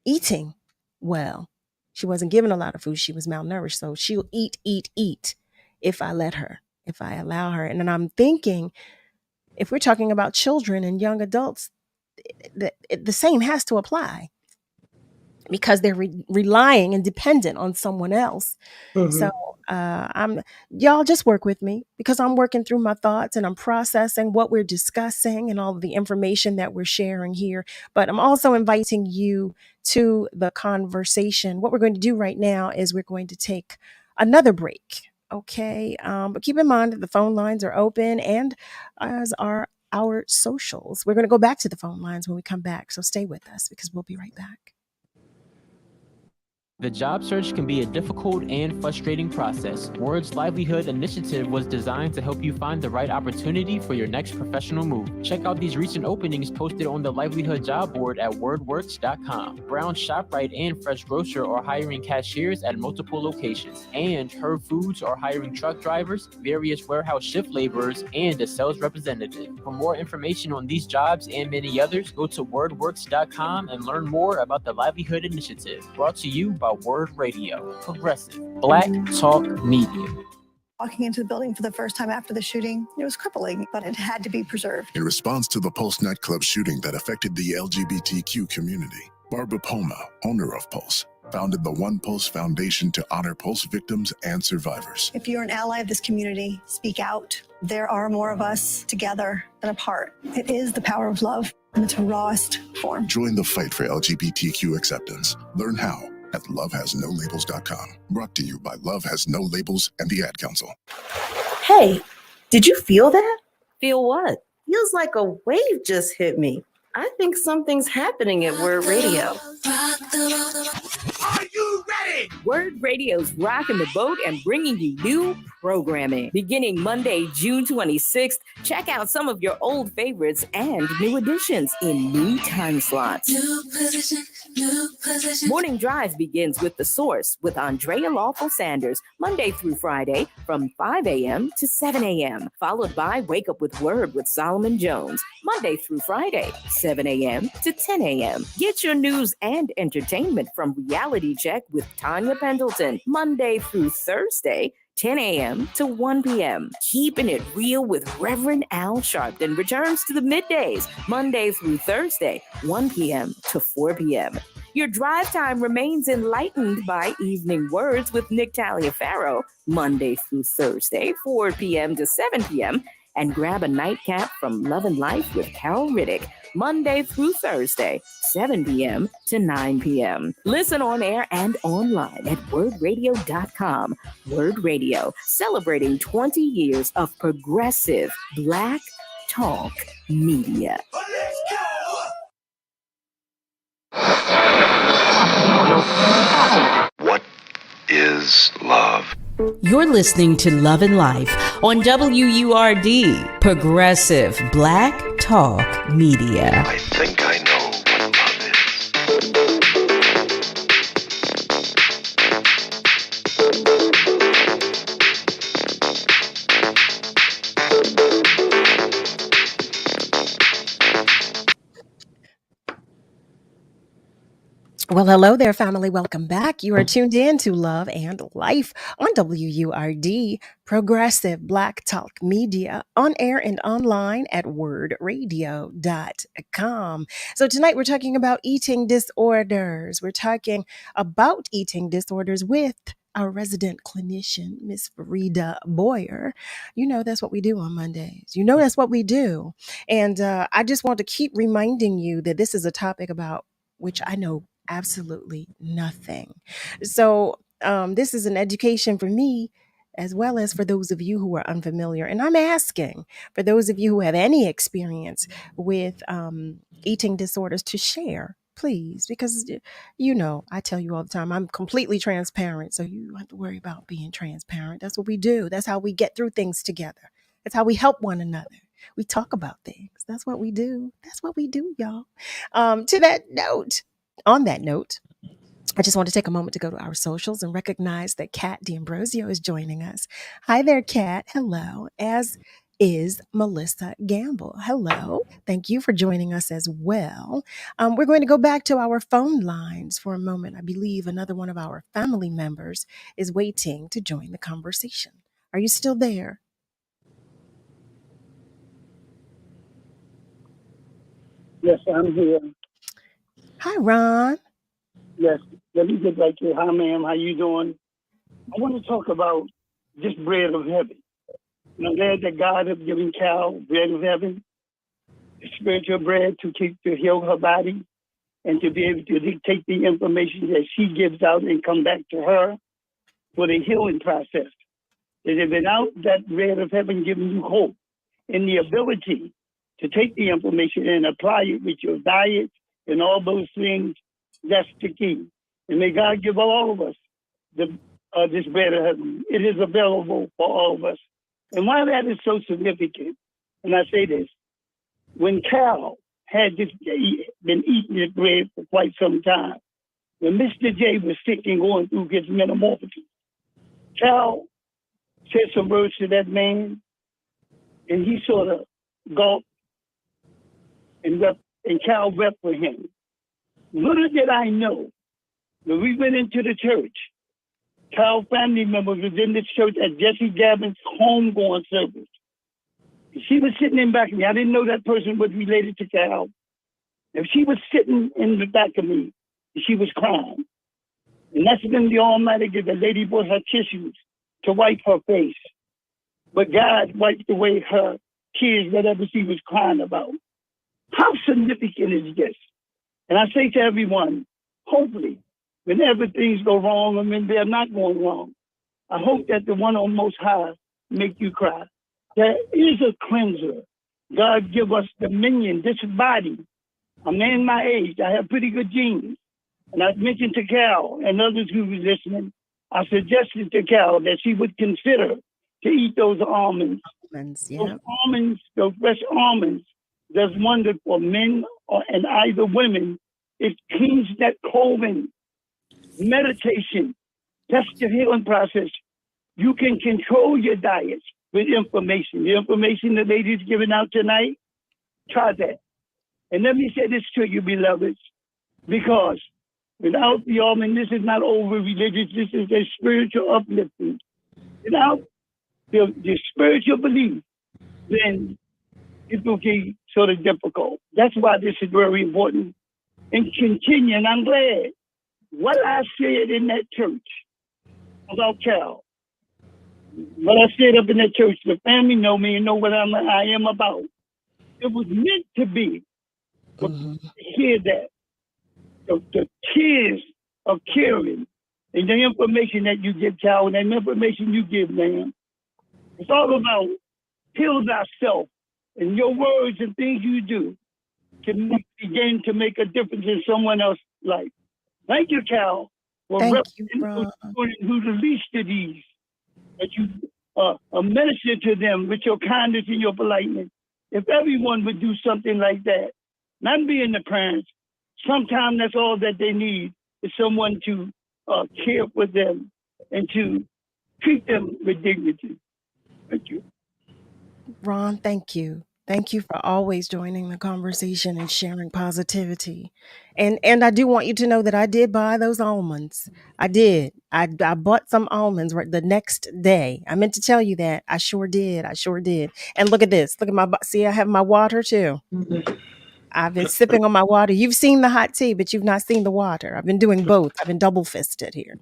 eating well, she wasn't given a lot of food. She was malnourished. So she'll eat if I let her, if I allow her. And then I'm thinking, if we're talking about children and young adults, the same has to apply because they're relying and dependent on someone else. So y'all just work with me because I'm working through my thoughts and I'm processing what we're discussing and all of the information that we're sharing here. But I'm also inviting you to the conversation. What we're going to do right now is we're going to take another break. Okay. But keep in mind that the phone lines are open and as are our socials. We're going to go back to the phone lines when we come back. So stay with us because we'll be right back. The job search can be a difficult and frustrating process. WURD's Livelihood Initiative was designed to help you find the right opportunity for your next professional move. Check out these recent openings posted on the Livelihood job board at wordworks.com. Brown ShopRite and Fresh Grocer are hiring cashiers at multiple locations, and Herb Foods are hiring truck drivers, various warehouse shift laborers, and a sales representative. For more information on these jobs and many others, go to wordworks.com and learn more about the Livelihood Initiative. Brought to you by WURD Radio, progressive Black talk media. Walking into the building for the first time after the shooting, it was crippling, but it had to be preserved. In response to the Pulse nightclub shooting that affected the LGBTQ community, Barbara Poma, owner of Pulse, founded the One Pulse Foundation to honor Pulse victims and survivors. If you're an ally of this community, speak out. There are more of us together than apart. It is the power of love in its rawest form. Join the fight for LGBTQ acceptance. Learn how at lovehasnolabels.com. Brought to you by Love Has No Labels and the Ad Council. Hey, did you feel that? Feel what? Feels like a wave just hit me. I think something's happening at WURD Radio. Are you ready? WURD Radio's rocking the boat and bringing you new programming. Beginning Monday, June 26th, check out some of your old favorites and new additions in new time slots. New position. Morning Drive begins with The Source with Andrea Lawful Sanders, Monday through Friday from 5 a.m. to 7 a.m., followed by Wake Up with WURD with Solomon Jones, Monday through Friday, 7 a.m. to 10 a.m. Get your news and entertainment from Reality Check with Tanya Pendleton, Monday through Thursday, 10 a.m. to 1 p.m. Keeping it real with Reverend Al Sharpton returns to the middays, Monday through Thursday, 1 p.m. to 4 p.m. Your drive time remains enlightened by Evening Words with Nick Taliaferro, Monday through Thursday, 4 p.m. to 7 p.m. And grab a nightcap from Love and Life with Carol Riddick, Monday through Thursday, 7 p.m. to 9 p.m. Listen on air and online at wordradio.com. WURD Radio, celebrating 20 years of progressive Black talk media. What is love? You're listening to Love and Life on WURD, progressive Black talk media. I think I know what love is. Well, hello there, family. Welcome back. You are tuned in to Love and Life on WURD, progressive Black talk media, on air and online at wordradio.com. So tonight we're talking about eating disorders. We're talking about eating disorders with our resident clinician, Miss FARIDA Boyer. You know that's what we do on Mondays. You know that's what we do. And I just want to keep reminding you that this is a topic about which I know absolutely nothing. So this is an education for me as well as for those of you who are unfamiliar. And I'm asking for those of you who have any experience with eating disorders to share, please, because you know, I tell you all the time, I'm completely transparent. So you don't have to worry about being transparent. That's what we do. That's how we get through things together. That's how we help one another. We talk about things. That's what we do. That's what we do, y'all. To that note, on that note, I just want to take a moment to go to our socials and recognize that Kat D'Ambrosio is joining us. Hi there, Kat. Hello. As is Melissa Gamble. Hello. Thank you for joining us as well. We're going to go back to our phone lines for a moment. I believe another one of our family members is waiting to join the conversation. Are you still there? Yes, I'm here. Hi, Ron. Yes, let me get back to you. Hi, ma'am. How you doing? I want to talk about this bread of heaven. And I'm glad that God has given Cal bread of heaven, the spiritual bread to heal her body and to be able to take the information that she gives out and come back to her for the healing process. That if without that bread of heaven giving you hope and the ability to take the information and apply it with your diet and all those things, that's the key. And may God give all of us this bread of heaven. It is available for all of us. And why that is so significant, and I say this, when Cal had been eating this bread for quite some time, when Mr. J was sick and going through his metamorphosis, Cal said some words to that man, and he sort of gulped and Cal wept for him. Little did I know, when we went into the church, Cal family members was in this church at Jesse Gavin's homegoing service. She was sitting in back of me. I didn't know that person was related to Cal. And she was sitting in the back of me, and she was crying. And that's when the Almighty gave the lady brought her tissues to wipe her face. But God wiped away her tears, whatever she was crying about. How significant is this? And I say to everyone, hopefully, whenever things go wrong, I mean, they're not going wrong, I hope that the one on Most High make you cry. There is a cleanser. God give us dominion, this body. I'm in my age. I have pretty good genes. And I've mentioned to Cal and others who were listening, I suggested to Cal that she would consider to eat those almonds. Those almonds, those fresh almonds, does wonder for men and either women. It cleans that colon. Meditation, that's the healing process. You can control your diet with information. The information the lady's giving out tonight, try that. And let me say this to you, beloveds, because without the almond, this is not over religious, this is a spiritual uplifting. Without the spiritual belief, then it will be sort of difficult. That's why this is very important. And continue, and I'm glad what I said in that church about Cal, what I said up in that church, the family know me and know what I am about. It was meant to be. To hear that. The tears of caring and the information that you give, Cal, and the information you give, man. It's all about heal thyself and your words and things you do can begin to make a difference in someone else's life. Thank you, Cal, for representing who the least of these, that you minister to them with your kindness and your politeness. If everyone would do something like that, not being the parents, sometimes that's all that they need is someone to care for them and to treat them with dignity. Thank you. Ron, thank you. Thank you for always joining the conversation and sharing positivity. And I do want you to know that I did buy those almonds. I did. I bought some almonds right the next day. I meant to tell you that. I sure did. I sure did. And look at this. Look at my, see, I have my water too. I've been sipping on my water. You've seen the hot tea, but you've not seen the water. I've been doing both. I've been double fisted here.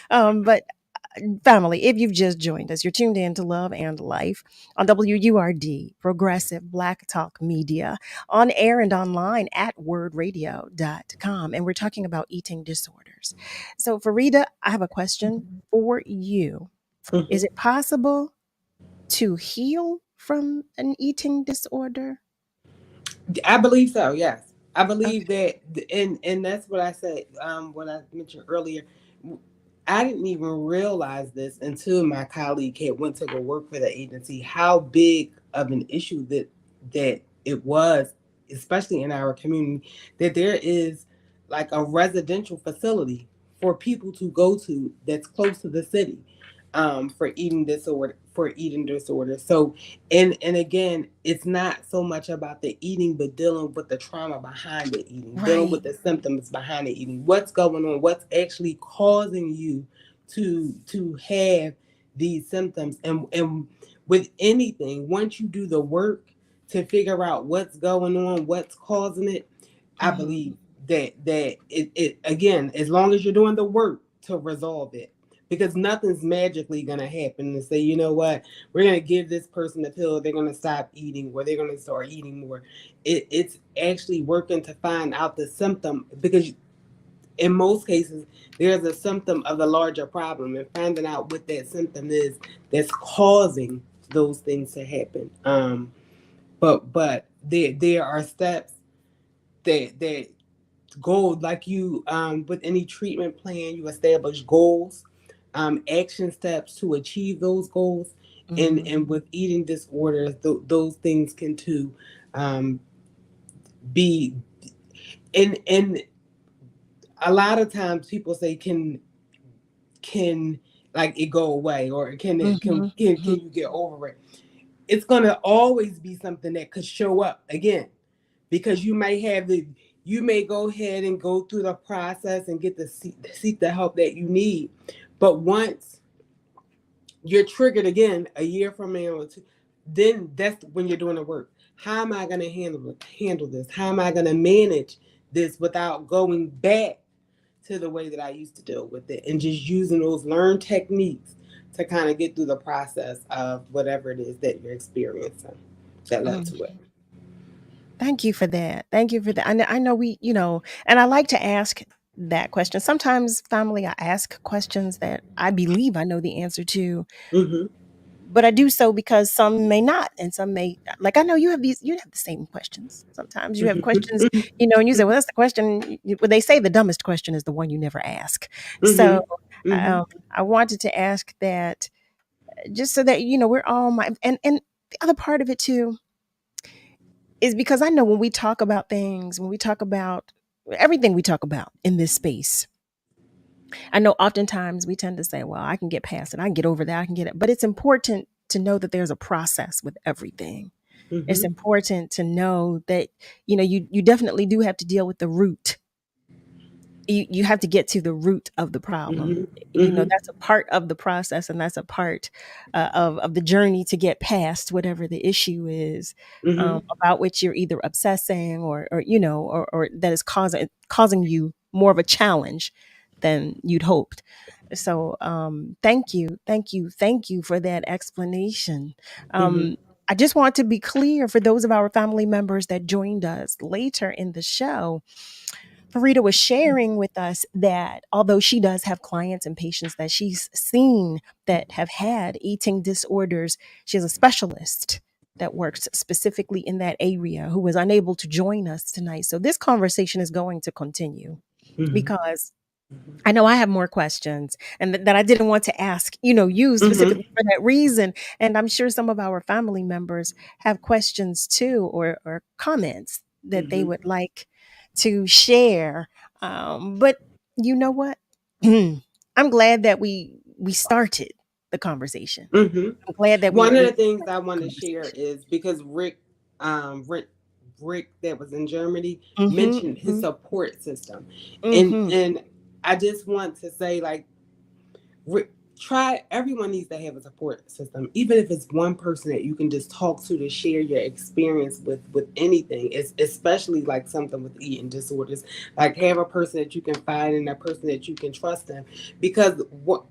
But family, if you've just joined us, you're tuned in to Love and Life on WURD, Progressive Black Talk Media, on air and online at wordradio.com. And we're talking about eating disorders. So, Farida, I have a question for you. Is it possible to heal from an eating disorder? I believe so. Yes, I Okay. believe that, and that's what I said. What I mentioned earlier. I didn't even realize this until my colleague had went to go work for the agency. How big of an issue that it was, especially in our community, that there is like a residential facility for people to go to that's close to the city, for eating disorder. So, and again, it's not so much about the eating, but dealing with the trauma behind the eating, dealing with the symptoms behind the eating. What's going on? What's actually causing you to have these symptoms? And with anything, once you do the work to figure out what's going on, what's causing it, I believe that it again, as long as you're doing the work to resolve it, because nothing's magically going to happen and say, you know what, we're going to give this person a pill, they're going to stop eating, or they're going to start eating more. It's actually working to find out the symptom, because in most cases, there's a symptom of the larger problem, and finding out what that symptom is that's causing those things to happen. But there are steps that goal, like you, with any treatment plan, you establish goals, action steps to achieve those goals. And with eating disorders, those things can too, be, and a lot of times people say, can like it go away, or can you get over it? It's gonna always be something that could show up again, because you may go ahead and go through the process and get seek the help that you need. But once you're triggered again, a year from now or two, then that's when you're doing the work. How am I going to handle this? How am I going to manage this without going back to the way that I used to deal with it, and just using those learned techniques to kind of get through the process of whatever it is that you're experiencing that led to it. Thank you for that. Thank you for that. I know we, and I like to ask that question. Sometimes, family, I ask questions that I believe I know the answer to, but I do so because some may not, and some may. Like, I know you have the same questions. Sometimes you have questions, and you say, "Well, that's the question." When they say the dumbest question is the one you never ask. So, I wanted to ask that just so that we're all and the other part of it too is because I know when we talk about things, when we talk about everything we talk about in this space, I know oftentimes we tend to say, well, I can get past it. I can get over that. I can get it. But it's important to know that there's a process with everything. It's important to know that, you definitely do have to deal with the root. You have to get to the root of the problem. That's a part of the process, and that's a part of the journey to get past whatever the issue is, about which you're either obsessing or that is causing you more of a challenge than you'd hoped. So thank you for that explanation. I just want to be clear for those of our family members that joined us later in the show. Farida was sharing with us that although she does have clients and patients that she's seen that have had eating disorders, she has a specialist that works specifically in that area who was unable to join us tonight. So this conversation is going to continue because I know I have more questions and that I didn't want to ask, you specifically for that reason. And I'm sure some of our family members have questions too, or comments that they would like to share. But you know what? I'm glad that we started the conversation. I'm glad that one of the things I want to share is because Rick that was in Germany mentioned his support system, and I just want to say, like, everyone needs to have a support system, even if it's one person that you can just talk to share your experience with anything. It's especially like something with eating disorders, like have a person that you can find and a person that you can trust in, because what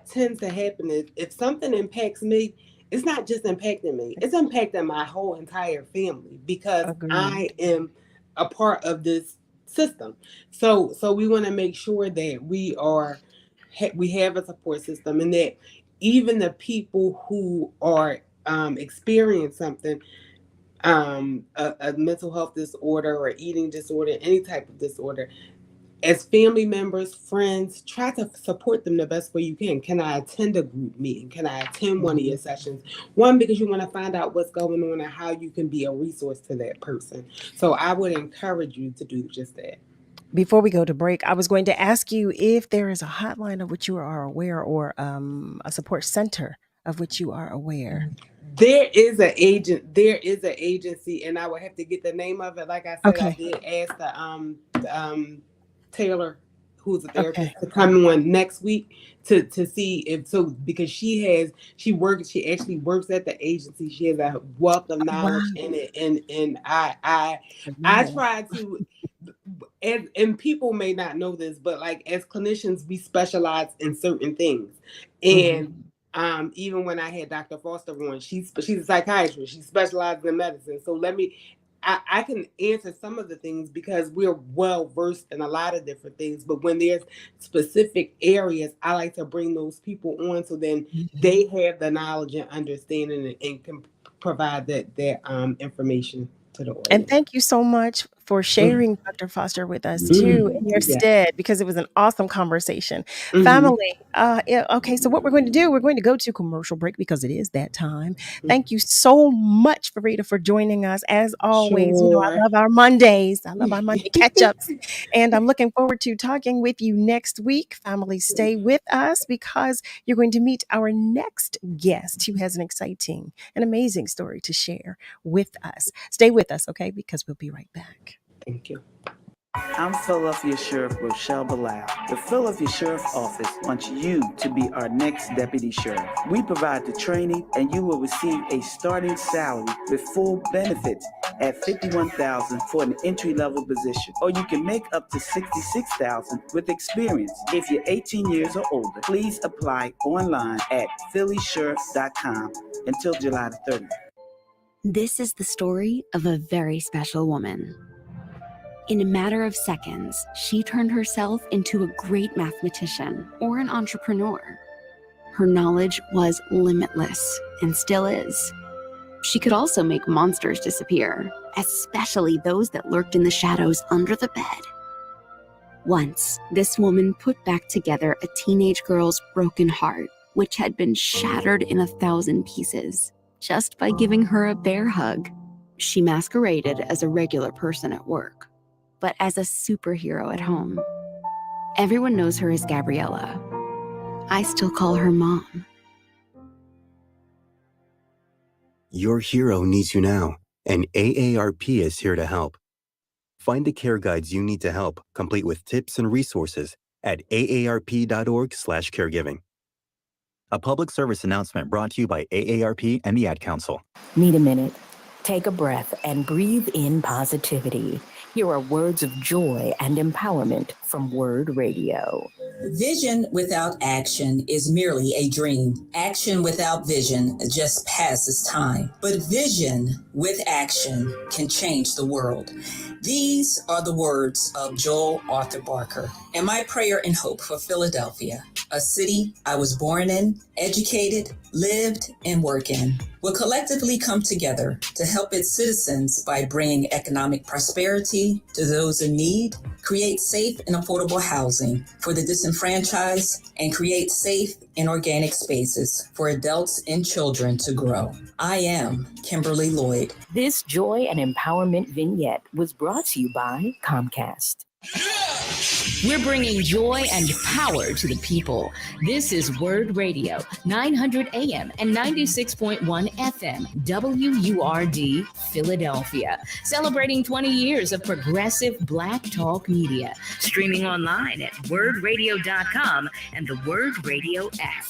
tends to happen is if something impacts me, it's not just impacting me, it's impacting my whole entire family, because I am a part of this system. So we want to make sure that we have a support system, and that even the people who are experiencing something, a mental health disorder or eating disorder, any type of disorder, as family members, friends, try to support them the best way you can. Can I attend a group meeting? Can I attend one of your sessions? One, because you want to find out what's going on and how you can be a resource to that person. So I would encourage you to do just that. Before we go to break, I was going to ask you if there is a hotline of which you are aware, or a support center of which you are aware. There is an agency, and I would have to get the name of it. Like I said, I did ask the Taylor, who's a therapist, to come on next week to see if so, because she actually works at the agency. She has a wealth of knowledge in it, and I try to. And people may not know this, but like as clinicians, we specialize in certain things. And even when I had Dr. Foster on, she's a psychiatrist. She specializes in medicine. So I can answer some of the things because we're well versed in a lot of different things. But when there's specific areas, I like to bring those people on, so then they have the knowledge and understanding and can provide that information to the audience. And thank you so much for sharing Dr. Foster with us too in your stead, because it was an awesome conversation. Family, okay, so what we're going to do, we're going to go to commercial break because it is that time. Thank you so much, Farida, for joining us. As always, you know, I love our Mondays. I love our Monday catch-ups. And I'm looking forward to talking with you next week. Family, stay with us because you're going to meet our next guest who has an exciting and amazing story to share with us. Stay with us, okay? Because we'll be right back. Thank you. I'm Philadelphia Sheriff Rochelle Bilal. The Philadelphia Sheriff's Office wants you to be our next deputy sheriff. We provide the training, and you will receive a starting salary with full benefits at $51,000 for an entry-level position, or you can make up to $66,000 with experience. If you're 18 years or older, please apply online at phillysheriff.com until July the 30th. This is the story of a very special woman. In a matter of seconds, she turned herself into a great mathematician or an entrepreneur. Her knowledge was limitless and still is. She could also make monsters disappear, especially those that lurked in the shadows under the bed. Once, this woman put back together a teenage girl's broken heart, which had been shattered in 1,000 pieces, just by giving her a bear hug. She masqueraded as a regular person at work, but as a superhero at home. Everyone knows her as Gabriella. I still call her Mom. Your hero needs you now, and AARP is here to help. Find the care guides you need to help, complete with tips and resources at aarp.org/caregiving. A public service announcement brought to you by AARP and the Ad Council. Need a minute? Take a breath and breathe in positivity. Here are words of joy and empowerment from WURD Radio. Vision without action is merely a dream. Action without vision just passes time. But vision with action can change the world. These are the words of Joel Arthur Barker, and my prayer and hope for Philadelphia, a city I was born in, educated, lived, and work in, will collectively come together to help its citizens by bringing economic prosperity to those in need, create safe and affordable housing for the disenfranchised, and create safe and organic spaces for adults and children to grow. I am Kimberly Lloyd. This joy and empowerment vignette was brought to you by Comcast. We're bringing joy and power to the people. This is WURD Radio, 900 AM and 96.1 FM, WURD, Philadelphia. Celebrating 20 years of progressive Black talk media. Streaming online at wordradio.com and the WURD Radio app.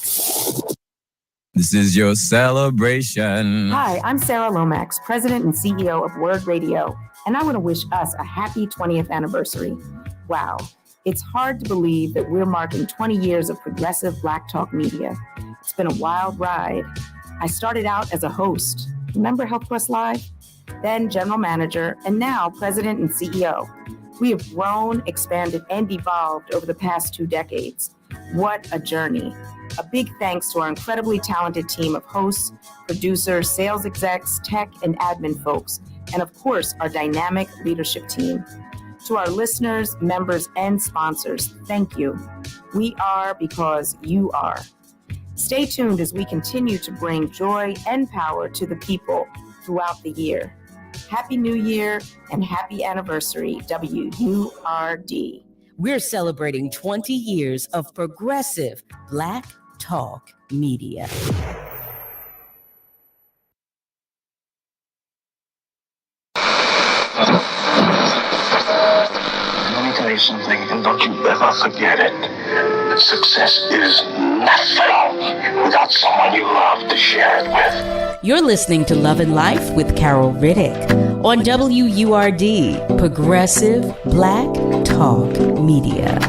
This is your celebration. Hi, I'm Sarah Lomax, President and CEO of WURD Radio, and I want to wish us a happy 20th anniversary. Wow, it's hard to believe that we're marking 20 years of progressive Black talk media. It's been a wild ride. I started out as a host. Remember Health Quest Live? Then general manager, and now president and CEO. We have grown, expanded, and evolved over the past 2 decades. What a journey. A big thanks to our incredibly talented team of hosts, producers, sales execs, tech, and admin folks, and of course, our dynamic leadership team. To our listeners, members, and sponsors, thank you. We are because you are. Stay tuned as we continue to bring joy and power to the people throughout the year. Happy New Year and happy anniversary, WURD. We're celebrating 20 years of progressive Black talk media. Let me tell you something, and don't you ever forget it. Success is nothing without someone you love to share it with. You're listening to Love and Life with Carol Riddick on WURD, Progressive Black Talk Media.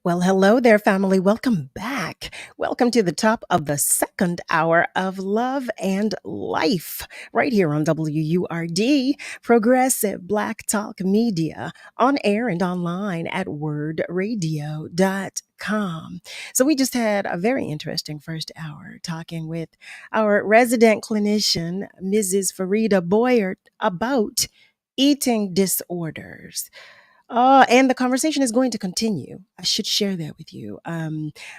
Well, hello there, family. Welcome back. Welcome to the top of the second hour of Love and Life, right here on WURD, Progressive Black Talk Media, on air and online at wordradio.com. So we just had a very interesting first hour talking with our resident clinician, Mrs. FARIDA Boyer, about eating disorders. And the conversation is going to continue. I should share that with you.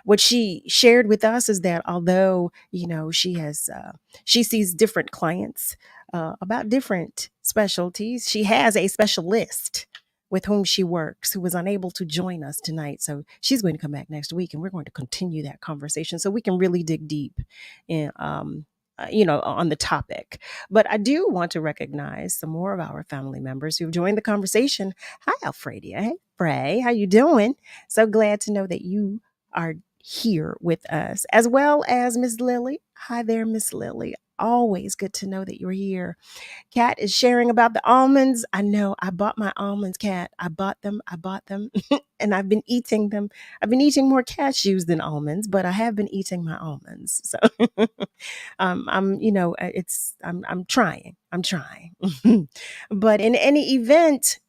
What she shared with us is that although, she sees different clients about different specialties, she has a specialist with whom she works who was unable to join us tonight. So she's going to come back next week and we're going to continue that conversation so we can really dig deep in, on the topic. But I do want to recognize some more of our family members who've joined the conversation. Hi, Alfredia. Hey, Frey. How you doing? So glad to know that you are here with us, as well as Miss Lily. Hi there, Miss Lily. Always good to know that you're here. Kat is sharing about the almonds. I know I bought my almonds, Kat. I bought them. And I've been eating them. I've been eating more cashews than almonds, but I have been eating my almonds. So I'm trying. But in any event,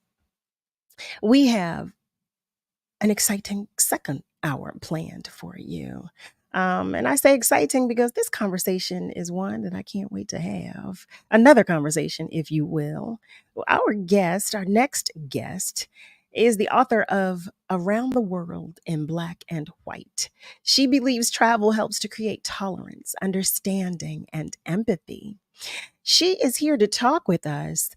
we have an exciting second hour planned for you. And I say exciting because this conversation is one that I can't wait to have. Another conversation, if you will. Our next guest, is the author of Around the World in Black and White. She believes travel helps to create tolerance, understanding, and empathy. She is here to talk with us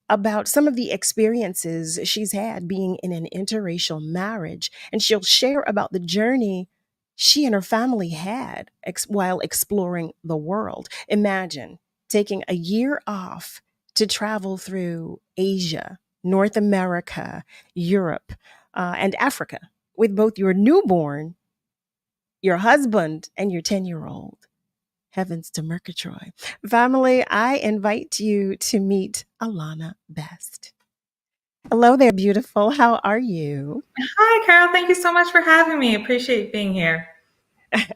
about some of the experiences she's had being in an interracial marriage, and she'll share about the journey she and her family had while exploring the world. Imagine taking a year off to travel through Asia, North America, Europe, and Africa with both your newborn, your husband, and your 10-year-old. Heavens to Murgatroyd. Family, I invite you to meet Alana Best. Hello there, beautiful. How are you? Hi, Carol. Thank you so much for having me. Appreciate being here.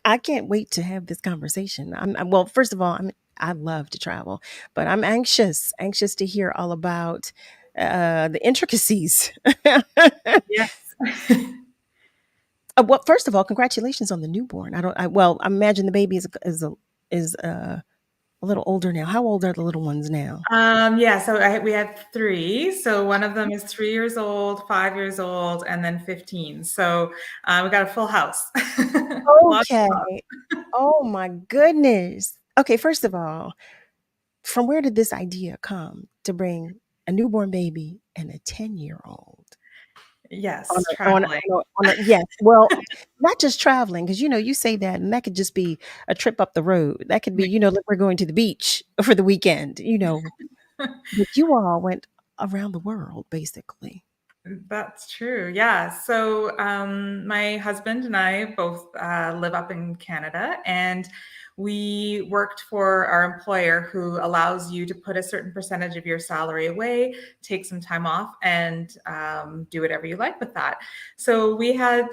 I can't wait to have this conversation. Well, first of all, I love to travel, but I'm anxious to hear all about the intricacies. Yes. Well, first of all, congratulations on the newborn. I imagine the baby is a little older now. How old are the little ones now? Yeah, so we had 3. So one of them is 3 years old, 5 years old, and then 15. So we got a full house. Lots of love. Okay. Oh my goodness. Okay, first of all, from where did this idea come to bring a newborn baby and a 10-year-old Yes, traveling. yes, well, not just traveling, because you say that, and that could just be a trip up the road. That could be, like we're going to the beach for the weekend, but you all went around the world, basically. That's true. Yeah. So my husband and I both live up in Canada, and we worked for our employer who allows you to put a certain percentage of your salary away, take some time off, and do whatever you like with that. So we had,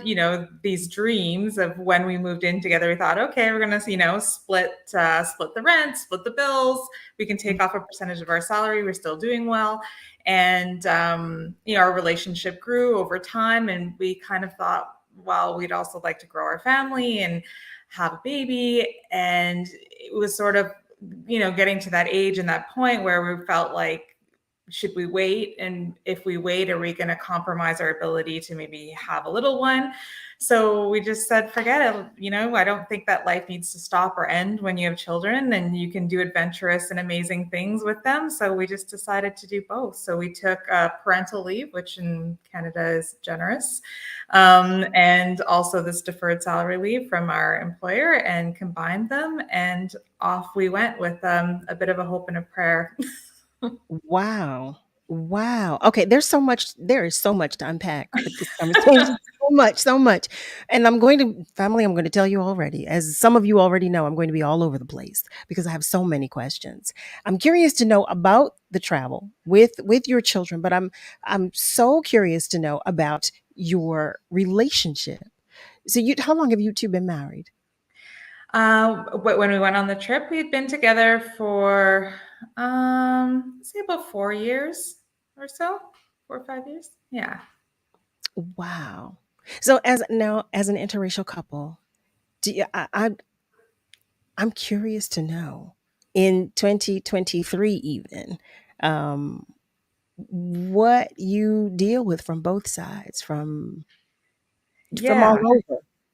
these dreams of when we moved in together. We thought, okay, we're going to, split the rent, split the bills. We can take off a percentage of our salary. We're still doing well. And, our relationship grew over time, and we kind of thought, well, we'd also like to grow our family and have a baby. And it was sort of, getting to that age and that point where we felt like, should we wait? And if we wait, are we going to compromise our ability to maybe have a little one? So we just said, forget it. I don't think that life needs to stop or end when you have children, and you can do adventurous and amazing things with them. So we just decided to do both. So we took parental leave, which in Canada is generous, and also this deferred salary leave from our employer, and combined them. And off we went with a bit of a hope and a prayer. Wow. Wow. Okay, there is so much to unpack with this conversation. So much. And I'm going to tell you already, as some of you already know, I'm going to be all over the place because I have so many questions. I'm curious to know about the travel with your children, but I'm so curious to know about your relationship. So how long have you two been married? When we went on the trip, we'd been together for say about 4 years or so, 4 or 5 years. Yeah. Wow. So as an interracial couple, do you, I'm curious to know, in 2023 even, what you deal with from both sides, from all Yeah. over,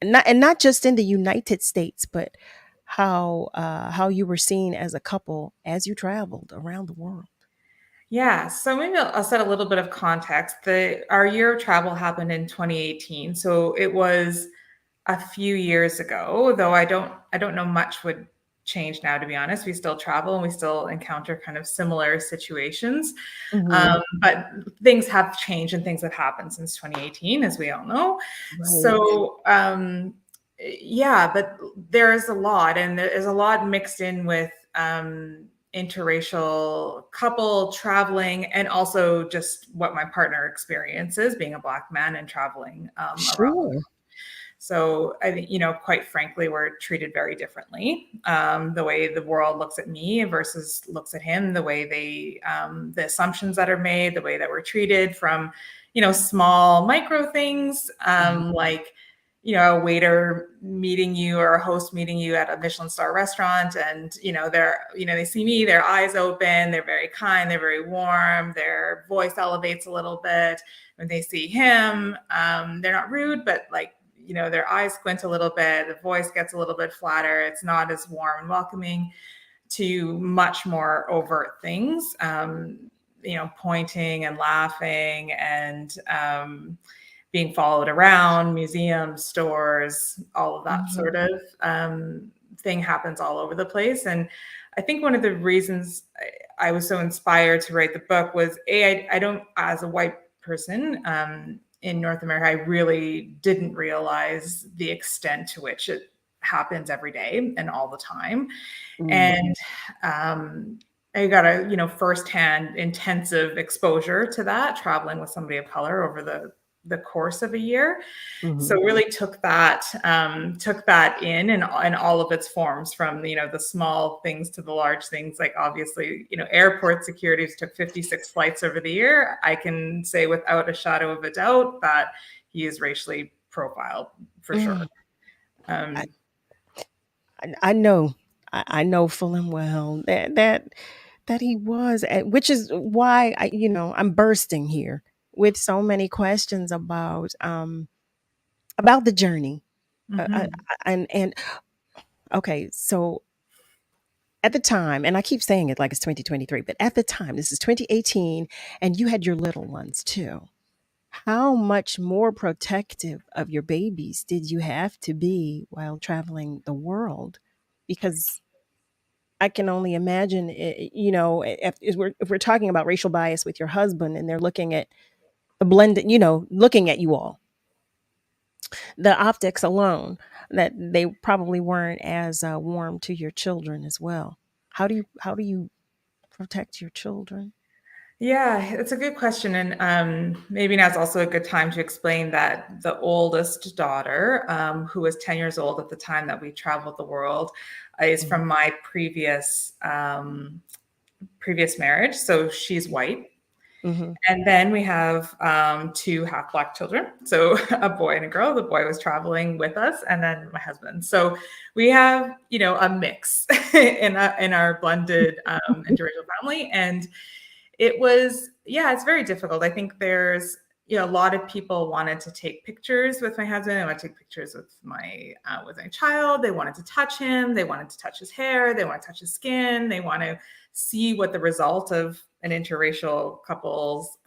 not just in the United States, but how you were seen as a couple as you traveled around the world. Yeah, so maybe I'll set a little bit of context. Our year of travel happened in 2018, so it was a few years ago. Though I don't know much would change now. To be honest, we still travel and we still encounter kind of similar situations, but things have changed and things have happened since 2018, as we all know. Right. So yeah, but there is a lot, and there is a lot mixed in with interracial couple traveling, and also just what my partner experiences being a Black man and traveling around. Sure. So I think, quite frankly, we're treated very differently. The way the world looks at me versus looks at him, the way the assumptions that are made, the way that we're treated, from, small micro things, like, a waiter meeting you or a host meeting you at a Michelin star restaurant, and, they see me, their eyes open, they're very kind, they're very warm, their voice elevates a little bit. When they see him, they're not rude, but like, their eyes squint a little bit, the voice gets a little bit flatter. It's not as warm and welcoming, to much more overt things, pointing and laughing and being followed around, museums, stores, all of that sort of thing happens all over the place. And I think one of the reasons I was so inspired to write the book was, I don't, as a white person, in North America, I really didn't realize the extent to which it happens every day and all the time. And I got a, firsthand intensive exposure to that, traveling with somebody of color over the course of a year. So really took that in all of its forms, from, the small things to the large things. Like, obviously, airport securities took 56 flights over the year. I can say without a shadow of a doubt that he is racially profiled, for sure. I know I know full and well that he was, which is why I'm bursting here with so many questions about the journey. Mhm. And okay, so at the time, and I keep saying it like it's 2023, but at the time, this is 2018, and you had your little ones too. How much more protective of your babies did you have to be while traveling the world? Because I can only imagine, if we're talking about racial bias with your husband and they're looking at the blended, looking at you all, the optics alone, that they probably weren't as warm to your children as well. How do you protect your children? Yeah, it's a good question. And maybe now's also a good time to explain that the oldest daughter, who was 10 years old at the time that we traveled the world, is Mhm. from my previous marriage. So she's white. Mhm. And then we have two half Black children. So a boy and a girl. The boy was traveling with us, and then my husband. So we have, a mix in our blended interracial family. And it was, yeah, it's very difficult. I think there's, a lot of people wanted to take pictures with my husband. They wanted to take pictures with my child. They wanted to touch him. They wanted to touch his hair. They want to touch his skin. They want to see what the result of an interracial couple's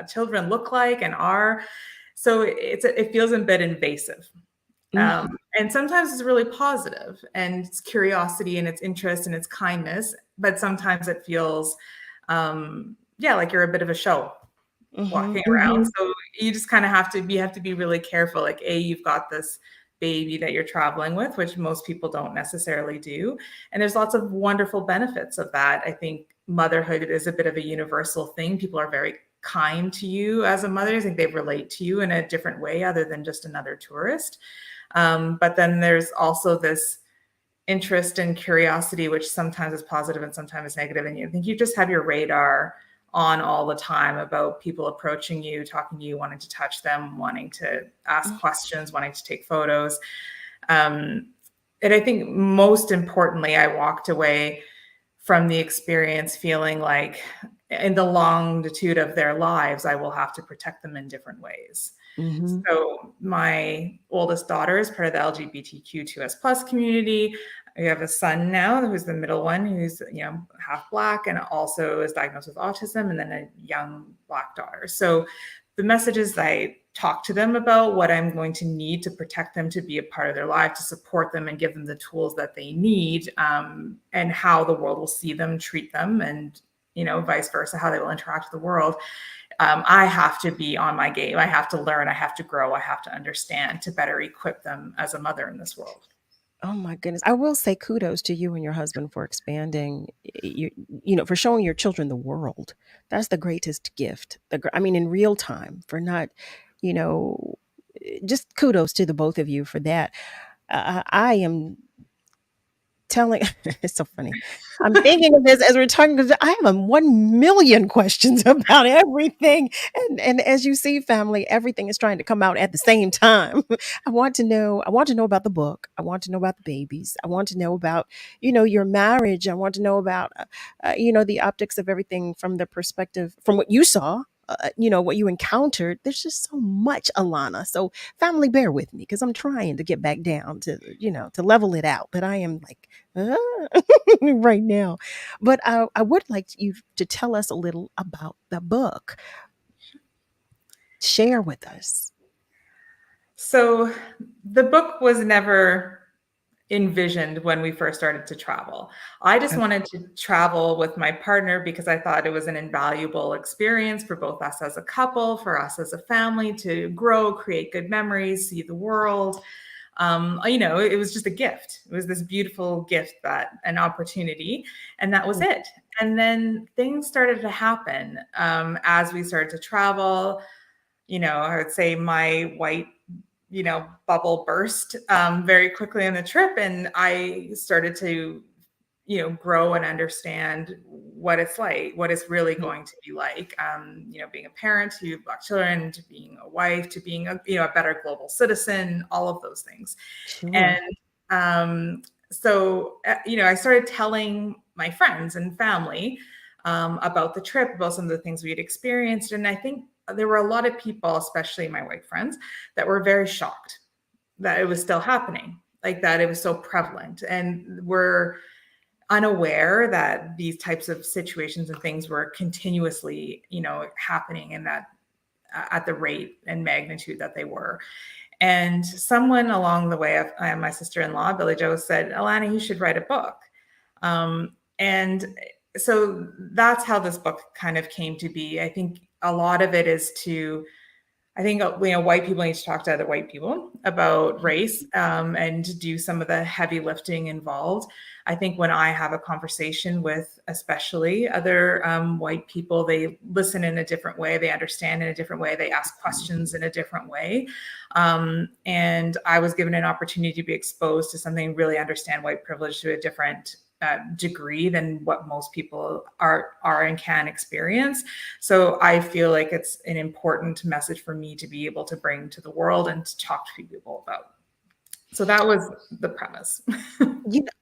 children look like and are. So it feels a bit invasive. Mhm. And sometimes it's really positive, and it's curiosity and it's interest and it's kindness, but sometimes it feels, like you're a bit of a show Mhm. walking around. Mhm. So you just kind of have to be really careful. Like, you've got this baby that you're traveling with, which most people don't necessarily do. And there's lots of wonderful benefits of that. I think motherhood is a bit of a universal thing. People are very kind to you as a mother. I think they relate to you in a different way other than just another tourist. But then there's also this interest and curiosity, which sometimes is positive and sometimes is negative. And you think you just have your radar on all the time about people approaching you, talking to you, wanting to touch them, wanting to ask questions, wanting to take photos. And I think most importantly, I walked away from the experience feeling like in the longitude of their lives, I will have to protect them in different ways. Mhm. So my oldest daughter is part of the LGBTQ2S plus community. I have a son now who's the middle one, who's half Black and also is diagnosed with autism, and then a young Black daughter. So the messages that I talk to them about, what I'm going to need to protect them, to be a part of their life, to support them and give them the tools that they need, and how the world will see them, treat them, and vice versa, how they will interact with the world. I have to be on my game. I have to learn. I have to grow. I have to understand to better equip them as a mother in this world. Oh my goodness. I will say kudos to you and your husband for expanding, for showing your children the world. That's the greatest gift. I mean, in real time, for not, you know, just kudos to the both of you for that. I am telling, it's so funny. I'm thinking of this as we're talking because I have 1 million questions about everything. And as you see, family, everything is trying to come out at the same time. I want to know about the book. I want to know about the babies. I want to know about, your marriage. I want to know about, the optics of everything from the perspective, from what you saw. What you encountered. There's just so much, Alana. So, family, bear with me because I'm trying to get back down to level it out. But I am like, ah, right now. But I would like you to tell us a little about the book. Share with us. So the book was never envisioned when we first started to travel. I just wanted to travel with my partner because I thought it was an invaluable experience for both us as a couple, for us as a family to grow, create good memories, see the world. It was just a gift. It was this beautiful gift, an opportunity, and that was it. And then things started to happen as we started to travel. I would say my white bubble burst very quickly on the trip. And I started to, grow and understand what it's like, what it's really going to be like, being a parent to Black children, to being a wife, to being a better global citizen, all of those things. Sure. And so, I started telling my friends and family about the trip, about some of the things we had experienced. And I think there were a lot of people, especially my white friends, that were very shocked that it was still happening, like that it was so prevalent. And were unaware that these types of situations and things were continuously, happening in that at the rate and magnitude that they were. And someone along the way, my sister-in-law, Billy Joe, said, Alana, you should write a book. And so that's how this book kind of came to be. I think a lot of it is white people need to talk to other white people about race and do some of the heavy lifting involved. I think when I have a conversation with especially other white people, they listen in a different way, they understand in a different way, they ask questions in a different way. And I was given an opportunity to be exposed to something, really understand white privilege to a different degree than what most people are and can experience. So I feel like it's an important message for me to be able to bring to the world and to talk to people about. So that was the premise.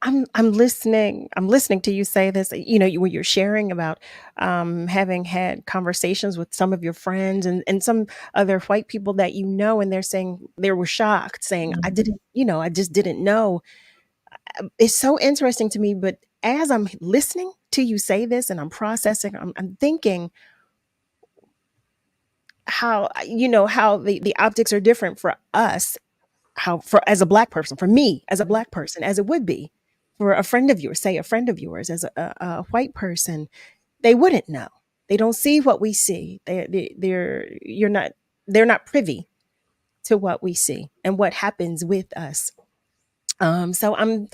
I'm listening. I'm listening to you say this. When you're sharing about having had conversations with some of your friends and some other white people that and they're saying they were shocked, saying I just didn't know. It's so interesting to me. But as I'm listening to you say this and I'm processing, I'm thinking how the optics are different for us, as a Black person, for me as a Black person, as it would be for a friend of yours, say a friend of yours as a white person. They wouldn't know. They don't see what we see. They're not privy to what we see and what happens with us. So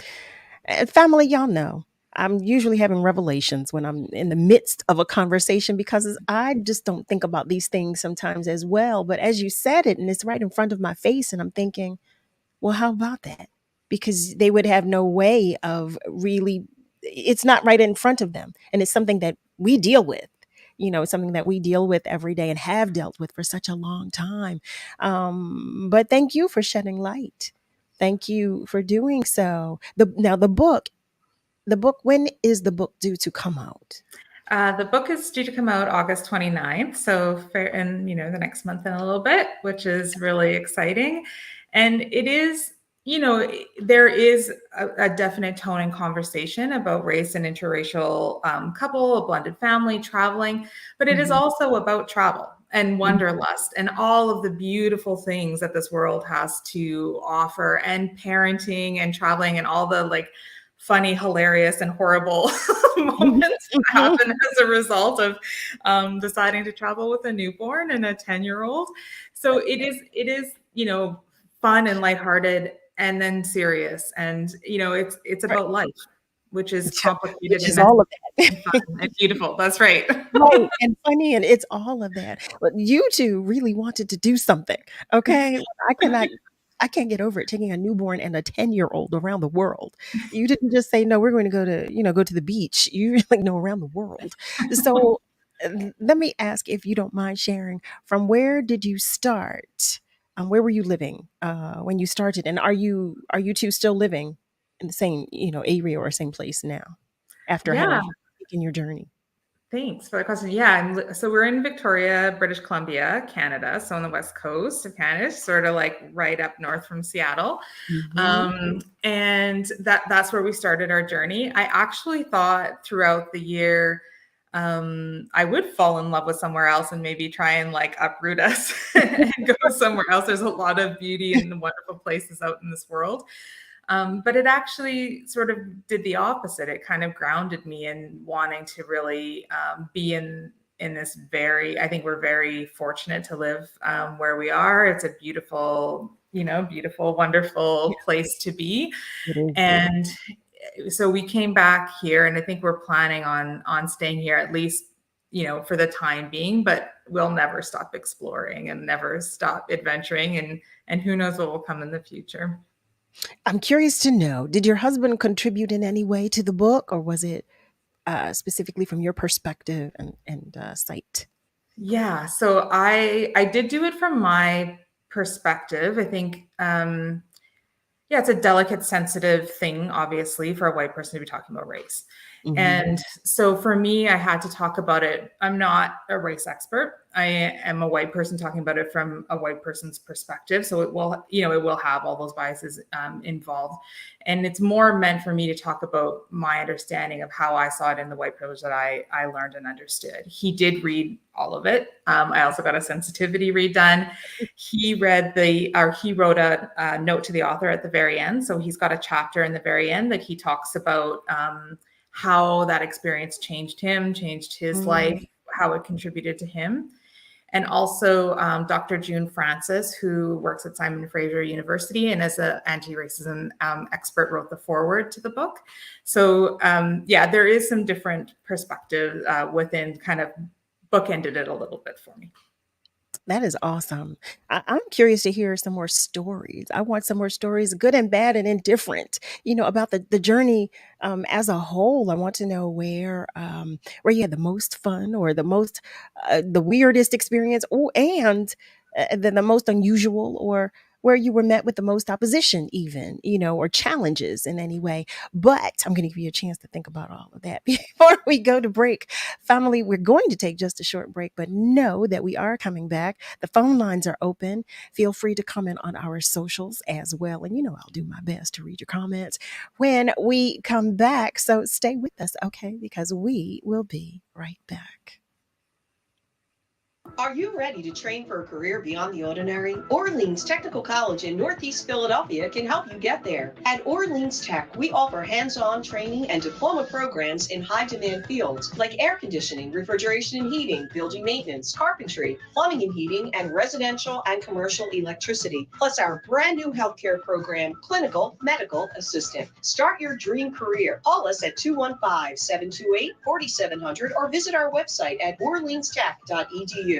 family, y'all know I'm usually having revelations when I'm in the midst of a conversation because I just don't think about these things sometimes as well. But as you said it, and it's right in front of my face, and I'm thinking, well, how about that? Because they would have no way of really, it's not right in front of them. And it's something that we deal with. It's something that we deal with every day and have dealt with for such a long time. But thank you for shedding light. Thank you for doing so. The book, when is the book due to come out? The book is due to come out August 29th. So in the next month and a little bit, which is really exciting. And it is, there is a definite tone and conversation about race and interracial couple, a blended family, traveling, but it is also about travel and wanderlust and all of the beautiful things that this world has to offer, and parenting and traveling and all the funny, hilarious, and horrible moments that happen as a result of deciding to travel with a newborn and a 10-year-old. So it is, fun and lighthearted, and then serious. And, it's about life, which is complicated, which is all of that. and fun and beautiful. That's right. Right, and funny, and it's all of that. But you two really wanted to do something, okay? I can't get over it, taking a newborn and a 10-year-old around the world. You didn't just say, no, we're going to go to the beach. You really know, around the world. So let me ask, if you don't mind sharing, from where did you start? Where were you living when you started? And are you two still living in the same, area or same place now after having taken your journey? Thanks for the question. Yeah, so we're in Victoria, British Columbia, Canada. So on the west coast of Canada, sort of right up north from Seattle. And that's where we started our journey. I actually thought throughout the year I would fall in love with somewhere else and maybe try and uproot us and go somewhere else. There's a lot of beauty and wonderful places out in this world. But it actually sort of did the opposite. It kind of grounded me in wanting to really be in this I think we're very fortunate to live where we are. It's a beautiful, wonderful place to be. And so we came back here, and I think we're planning on staying here at least, for the time being, but we'll never stop exploring and never stop adventuring, and who knows what will come in the future. I'm curious to know, did your husband contribute in any way to the book, or was it specifically from your perspective and sight? Yeah, so I did do it from my perspective. I think Yeah, it's a delicate, sensitive thing, obviously, for a white person to be talking about race. Mhm. And so for me, I had to talk about it. I'm not a race expert. I am a white person talking about it from a white person's perspective. So it will, it will have all those biases involved. And it's more meant for me to talk about my understanding of how I saw it in the white privilege that I learned and understood. He did read all of it. I also got a sensitivity read done. He wrote a note to the author at the very end. So he's got a chapter in the very end that he talks about how that experience changed him, changed his life, how it contributed to him. And also Dr. June Francis, who works at Simon Fraser University and as an anti-racism expert, wrote the foreword to the book. So there is some different perspective within, kind of bookended it a little bit for me. That is awesome. I'm curious to hear some more stories. I want some more stories, good and bad and indifferent, about the journey as a whole. I want to know where you had the most fun or the most, the weirdest experience, and then the most unusual, or where you were met with the most opposition even, or challenges in any way. But I'm going to give you a chance to think about all of that before we go to break. Family, we're going to take just a short break, but know that we are coming back. The phone lines are open. Feel free to comment on our socials as well. And I'll do my best to read your comments when we come back. So stay with us, okay? Because we will be right back. Are you ready to train for a career beyond the ordinary? Orleans Technical College in Northeast Philadelphia can help you get there. At Orleans Tech, we offer hands-on training and diploma programs in high-demand fields like air conditioning, refrigeration and heating, building maintenance, carpentry, plumbing and heating, and residential and commercial electricity, plus our brand new healthcare program, Clinical Medical Assistant. Start your dream career. Call us at 215-728-4700 or visit our website at orleanstech.edu.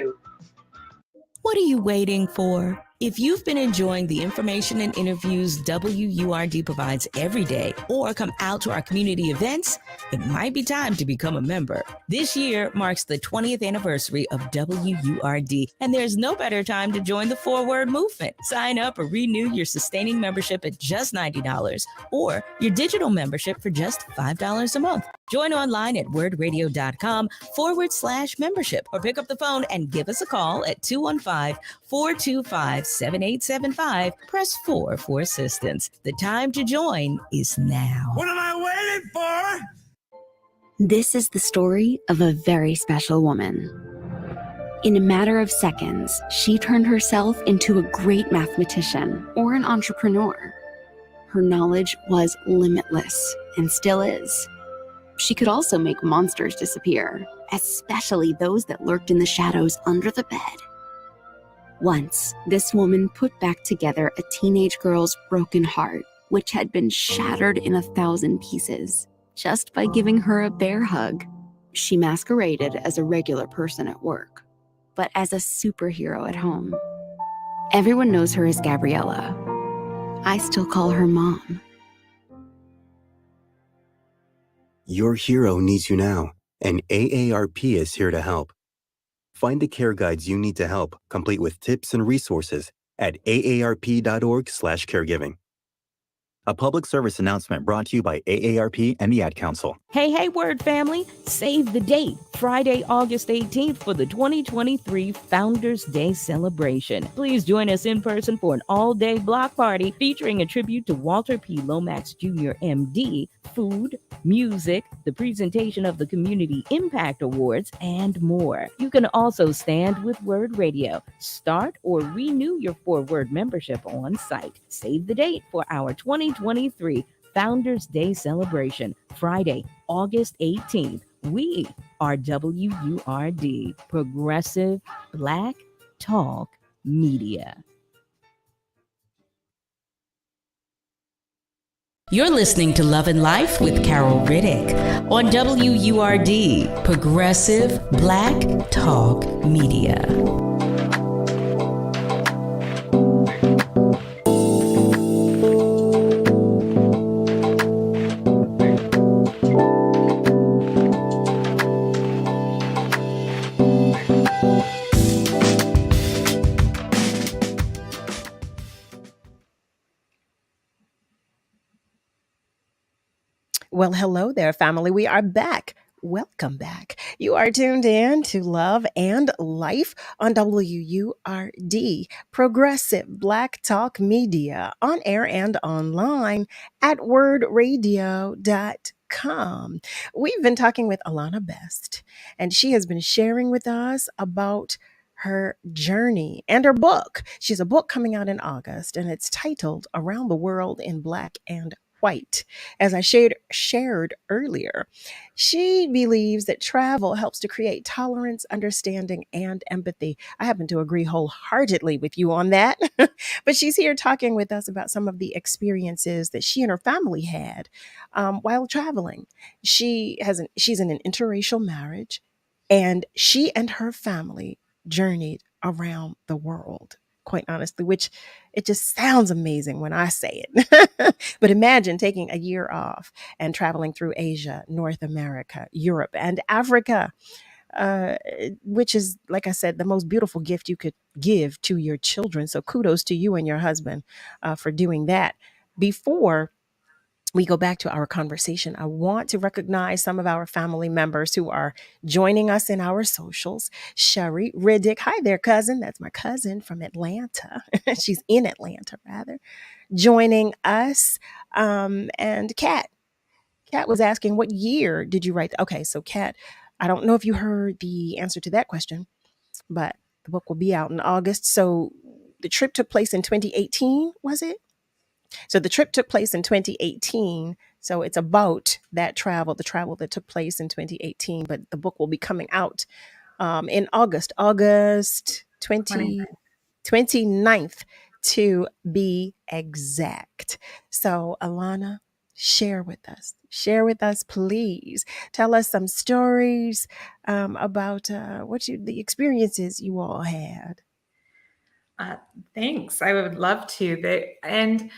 What are you waiting for? If you've been enjoying the information and interviews WURD provides every day, or come out to our community events, it might be time to become a member. This year marks the 20th anniversary of WURD, and there's no better time to join the forward movement. Sign up or renew your sustaining membership at just $90, or your digital membership for just $5 a month. Join online at wordradio.com/membership, or pick up the phone and give us a call at 215-425-7875. Press 4 for assistance. The time to join is now. What am I waiting for? This is the story of a very special woman. In a matter of seconds, she turned herself into a great mathematician or an entrepreneur. Her knowledge was limitless and still is. She could also make monsters disappear, especially those that lurked in the shadows under the bed. Once, this woman put back together a teenage girl's broken heart, which had been shattered in 1,000 pieces, just by giving her a bear hug. She masqueraded as a regular person at work, but as a superhero at home. Everyone knows her as Gabriella. I still call her Mom. Your hero needs you now, and AARP is here to help. Find the care guides you need to help, complete with tips and resources at aarp.org/caregiving. A public service announcement brought to you by AARP and the Ad Council. Hey, WURD family, save the date, Friday, August 18th for the 2023 Founders Day celebration. Please join us in person for an all-day block party featuring a tribute to Walter P. Lomax Jr., MD, food, music, the presentation of the Community Impact Awards, and more. You can also stand with WURD Radio. Start or renew your WURD membership on site. Save the date for our 2023 Founders Day celebration, Friday, August 18th. We are WURD, Progressive Black Talk Media. You're listening to Love and Life with Carol Riddick on WURD, Progressive Black Talk Media. Well, hello there, family. We are back. Welcome back. You are tuned in to Love and Life on WURD, Progressive Black Talk Media, on air and online at wordradio.com. We've been talking with Alana Best, and she has been sharing with us about her journey and her book. She has a book coming out in August, and it's titled Around the World in Black and White. As I shared earlier, she believes that travel helps to create tolerance, understanding, and empathy. I happen to agree wholeheartedly with you on that. But she's here talking with us about some of the experiences that she and her family had while traveling. She's in an interracial marriage, and she and her family journeyed around the world, quite honestly, which it just sounds amazing when I say it. But imagine taking a year off and traveling through Asia, North America, Europe, and Africa, uh, which is, like I said, the most beautiful gift you could give to your children. So kudos to you and your husband for doing that. Before we go back to our conversation, I want to recognize some of our family members who are joining us in our socials. Sherry Riddick. Hi there, cousin. That's my cousin from Atlanta. She's in Atlanta, rather, joining us. And Kat. Kat was asking, what year did you write? Okay, so Kat, I don't know if you heard the answer to that question, but the book will be out in August. So the trip took place in 2018, was it? So the trip took place in 2018. So it's about that travel, the travel that took place in 2018. But the book will be coming out in August 29th to be exact. So Alana, share with us. Share with us, please. Tell us some stories about the experiences you all had. Thanks. I would love to. And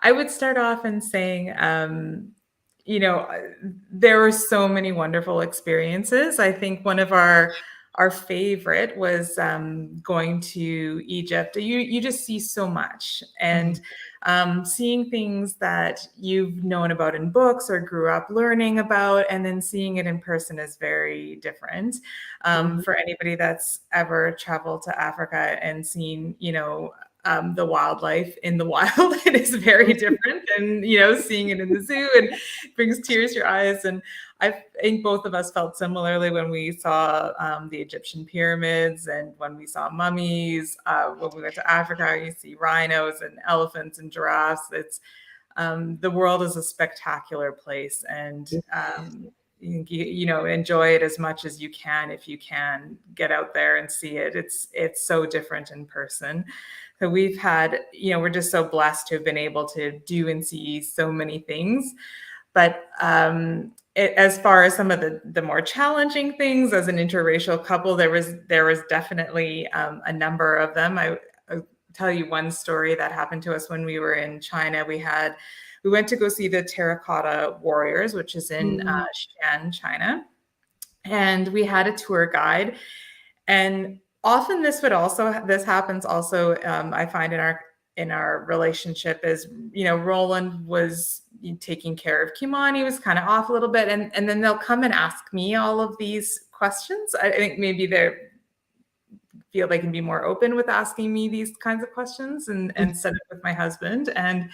I would start off in saying, there were so many wonderful experiences. I think one of our favorite was going to Egypt. You just see so much, and seeing things that you've known about in books or grew up learning about, and then seeing it in person is very different. For anybody that's ever traveled to Africa and seen, the wildlife in the wild, it is very different than, seeing it in the zoo, and brings tears to your eyes. And I think both of us felt similarly when we saw the Egyptian pyramids and when we saw mummies. When we went to Africa, you see rhinos and elephants and giraffes. It's the world is a spectacular place, and enjoy it as much as you can if you can get out there and see it. It's so different in person. So we've had, we're just so blessed to have been able to do and see so many things. But as far as some of the more challenging things as an interracial couple, there was definitely a number of them. I'll tell you one story that happened to us when we were in China. We went to go see the Terracotta Warriors, which is in Xi'an, China. And we had a tour guide. And often this happens also, I find in our relationship is, Roland was taking care of Kimani, was kind of off a little bit. And then they'll come and ask me all of these questions. I think maybe they feel they can be more open with asking me these kinds of questions and set it with my husband. And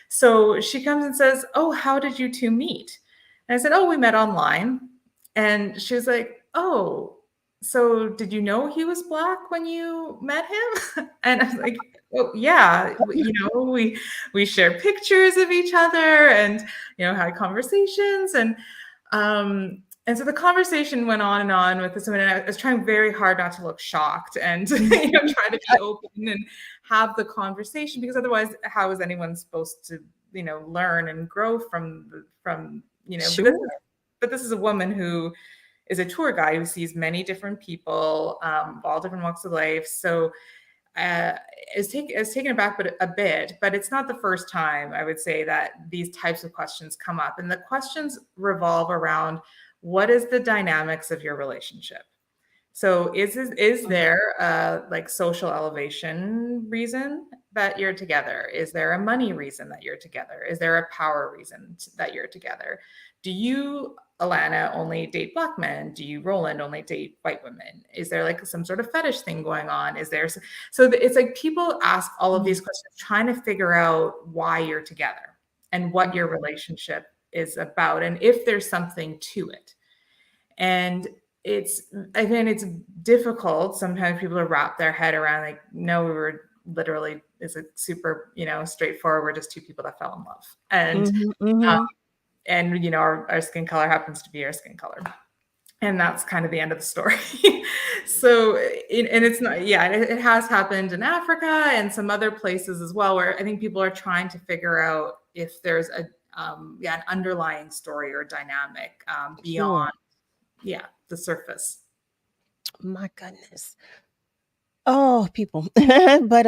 so she comes and says, "Oh, how did you two meet?" And I said, "Oh, we met online." And she was like, "Oh, so did you know he was Black when you met him?" And I was like, "Oh, yeah, we shared pictures of each other and, had conversations." And so the conversation went on and on with this woman, and I was trying very hard not to look shocked and try to be open and have the conversation, because otherwise, how is anyone supposed to, learn and grow from. Sure. But this is a woman who is a tour guide who sees many different people, all different walks of life. So it's taken aback a bit, but it's not the first time, I would say, that these types of questions come up. And the questions revolve around, what is the dynamics of your relationship? So is there a like social elevation reason that you're together? Is there a money reason that you're together? Is there a power reason that you're together? Do you, Alana, only date Black men? Do you, Roland, only date white women? Is there like some sort of fetish thing going on? Is there it's like people ask all of these questions trying to figure out why you're together and what your relationship is about and if there's something to it. And I think it's difficult sometimes people to wrap their head around like, no, we were literally, it's a super, straightforward, we're just two people that fell in love. And our skin color happens to be our skin color. And that's kind of the end of the story. So, and it's not, it has happened in Africa and some other places as well, where I think people are trying to figure out if there's an underlying story or dynamic beyond, the surface. My goodness. Oh, people. But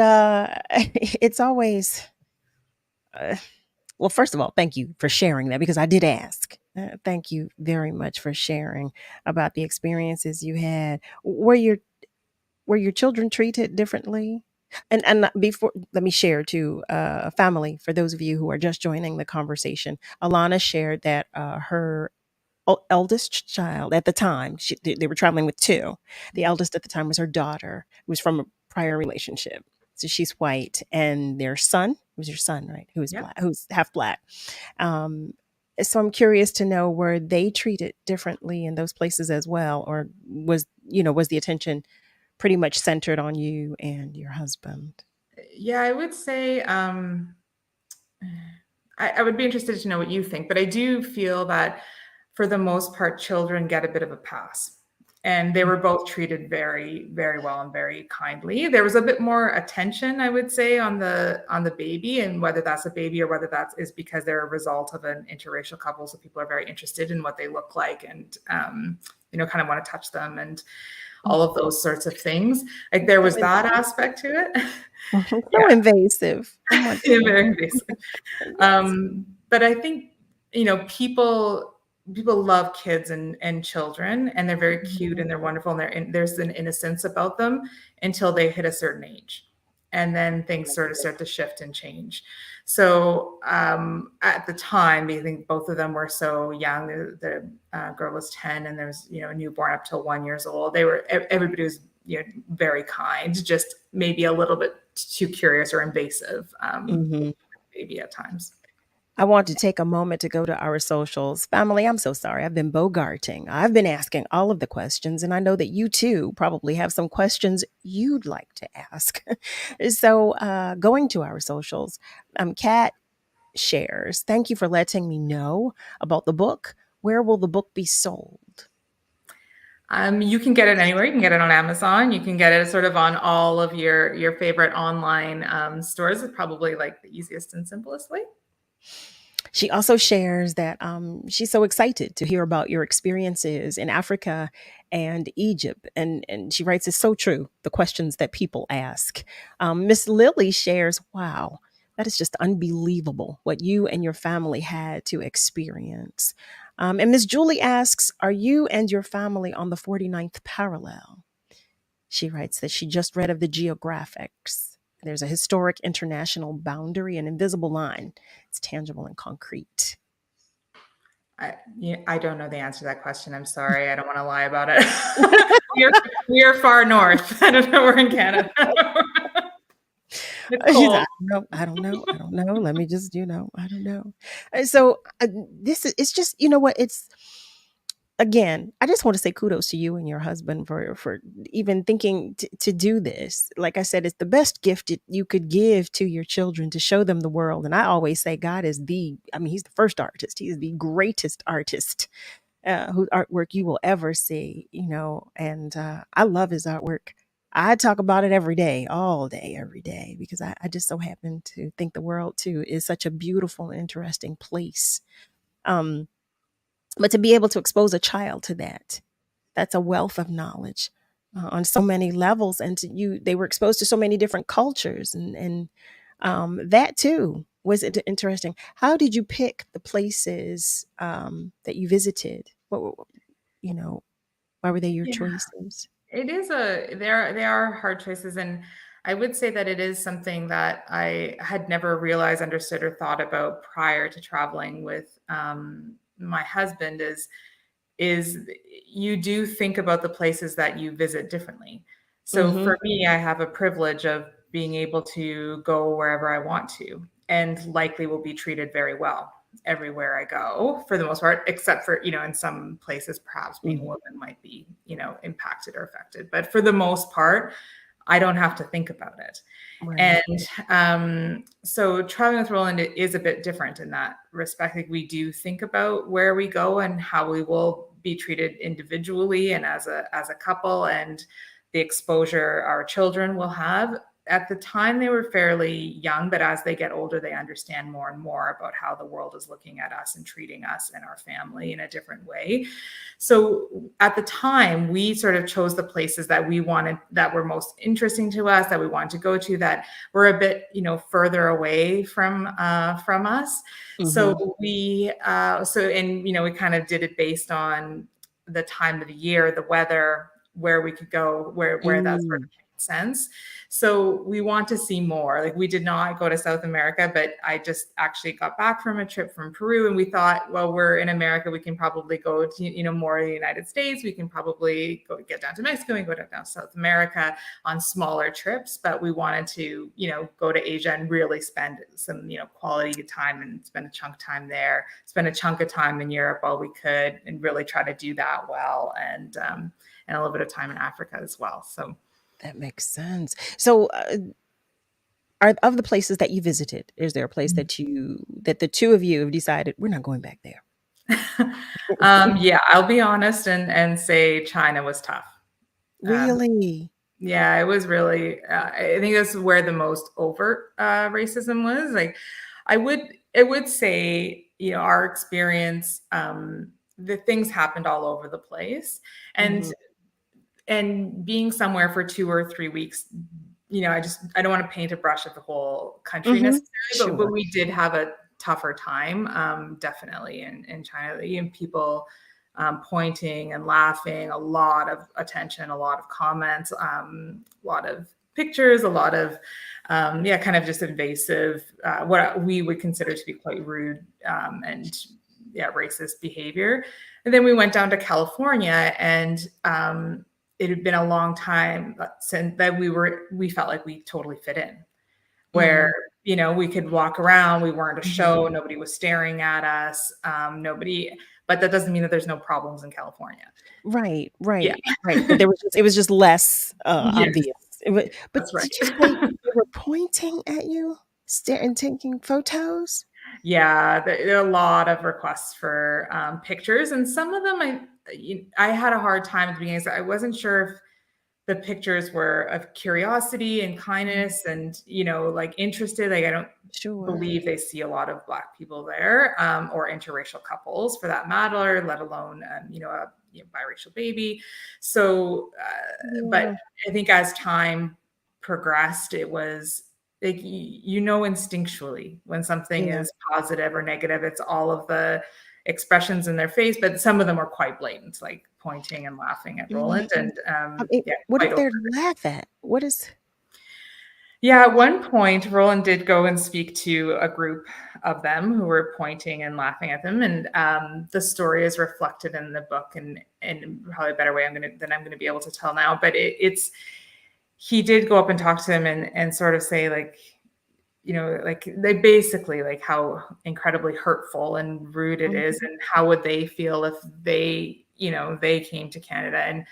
it's always, well, first of all, thank you for sharing that because I did ask. Thank you very much for sharing about the experiences you had. Were your children treated differently? And before, let me share to a family for those of you who are just joining the conversation. Alana shared that her eldest child at the time, they were traveling with two. The eldest at the time was her daughter, who was from a prior relationship. So she's white, and their son, it was your son, right? Who was black, who's half black. So I'm curious to know, were they treated differently in those places as well, or was the attention pretty much centered on you and your husband? Yeah, I would say I would be interested to know what you think, but I do feel that for the most part, children get a bit of a pass. And they were both treated very, very well and very kindly. There was a bit more attention, I would say, on the baby, and whether that's a baby or whether that is because they're a result of an interracial couple. So people are very interested in what they look like and kind of want to touch them and all of those sorts of things. Like there was that aspect to it. So invasive. Oh my Yeah, very invasive. But I think people love kids and children, and they're very cute and they're wonderful, and there's an innocence about them until they hit a certain age, and then things sort of start to shift and change. So at the time, I think both of them were so young. The girl was 10, and there's a newborn up till 1 year old. Everybody was very kind, just maybe a little bit too curious or invasive, maybe at times. I want to take a moment to go to our socials. Family, I'm so sorry. I've been bogarting. I've been asking all of the questions, and I know that you too probably have some questions you'd like to ask. So going to our socials, Kat shares, thank you for letting me know about the book. Where will the book be sold? You can get it anywhere. You can get it on Amazon. You can get it sort of on all of your favorite online stores. It's probably like the easiest and simplest way. She also shares that she's so excited to hear about your experiences in Africa and Egypt. And she writes, it's so true, the questions that people ask. Miss Lily shares, wow, that is just unbelievable what you and your family had to experience. And Miss Julie asks, are you and your family on the 49th parallel? She writes that she just read of the geographics. There's a historic international boundary, an invisible line. It's tangible and concrete. I don't know the answer to that question. I'm sorry. I don't want to lie about it. we are far north. I don't know. We're in Canada. I don't know. Let me just, I don't know. So it's just, what it's, again, I just want to say kudos to you and your husband for even thinking to do this. Like I said, it's the best gift you could give to your children, to show them the world. And I always say God is he's the first artist. He is the greatest artist whose artwork you will ever see, and I love his artwork. I talk about it every day, all day, every day, because I just so happen to think the world too is such a beautiful, interesting place. But to be able to expose a child to that's a wealth of knowledge on so many levels. And they were exposed to so many different cultures, and that too was interesting. How did you pick the places that you visited? Why were they your choices? It is they are hard choices, and I would say that it is something that I had never realized, understood, or thought about prior to traveling with my husband. Is you do think about the places that you visit differently. So Mm-hmm. for me, I have a privilege of being able to go wherever I want to, and likely will be treated very well everywhere I go for the most part, except for, in some places, perhaps being a Mm-hmm. woman might be, impacted or affected. But for the most part, I don't have to think about it. Right. And so traveling with Roland is a bit different in that respect. Like, we do think about where we go and how we will be treated individually and as a couple, and the exposure our children will have. At the time, they were fairly young, but as they get older, they understand more and more about how the world is looking at us and treating us and our family in a different way. So at the time, we sort of chose the places that we wanted, that were most interesting to us, that we wanted to go to, that were a bit, further away from us. Mm-hmm. So we kind of did it based on the time of the year, the weather, where we could go, where that sort of made sense. So we want to see more. Like, we did not go to South America, but I just actually got back from a trip from Peru, and we thought, well, we're in America, we can probably go to, more of the United States. We can probably get down to Mexico and go down to South America on smaller trips. But we wanted to, go to Asia and really spend some, quality time and spend a chunk of time there, spend a chunk of time in Europe while we could, and really try to do that well. And a little bit of time in Africa as well. So that makes sense. So, of the places that you visited, is there a place that the two of you have decided we're not going back there? Yeah, I'll be honest and say China was tough. Really? Yeah, it was really. I think that's where the most overt racism was. Like, I would say, our experience, the things happened all over the place, and Mhm. and being somewhere for 2 or 3 weeks, I don't want to paint a brush at the whole country Mhm. necessarily, but we did have a tougher time, definitely in China. People pointing and laughing, a lot of attention, a lot of comments, a lot of pictures, a lot of kind of just invasive, what we would consider to be quite rude, and racist behavior. And then we went down to California, and it had been a long time since that we felt like we totally fit in, where we could walk around, we weren't a show, nobody was staring at us, but that doesn't mean that there's no problems in California. Right. Yeah. Right. But it was just less Yes, obvious. But that's right. did you say they were pointing at you, staring, taking photos? Yeah, there are a lot of requests for pictures, and some of them I had a hard time at the beginning. So I wasn't sure if the pictures were of curiosity and kindness and, like, interested. Like, I don't believe they see a lot of Black people there, or interracial couples for that matter, let alone, a biracial baby. So, but I think as time progressed, it was like, instinctually when something is positive or negative. It's all of the expressions in their face, but some of them are quite blatant, like pointing and laughing at Roland. And What quite if they're laugh at? What is? Yeah, at one point, Roland did go and speak to a group of them who were pointing and laughing at them, and the story is reflected in the book, and probably a better way than I'm going to be able to tell now. But he did go up and talk to them and sort of say, like, like, they basically, like, how incredibly hurtful and rude it is, and how would they feel if they came to Canada, and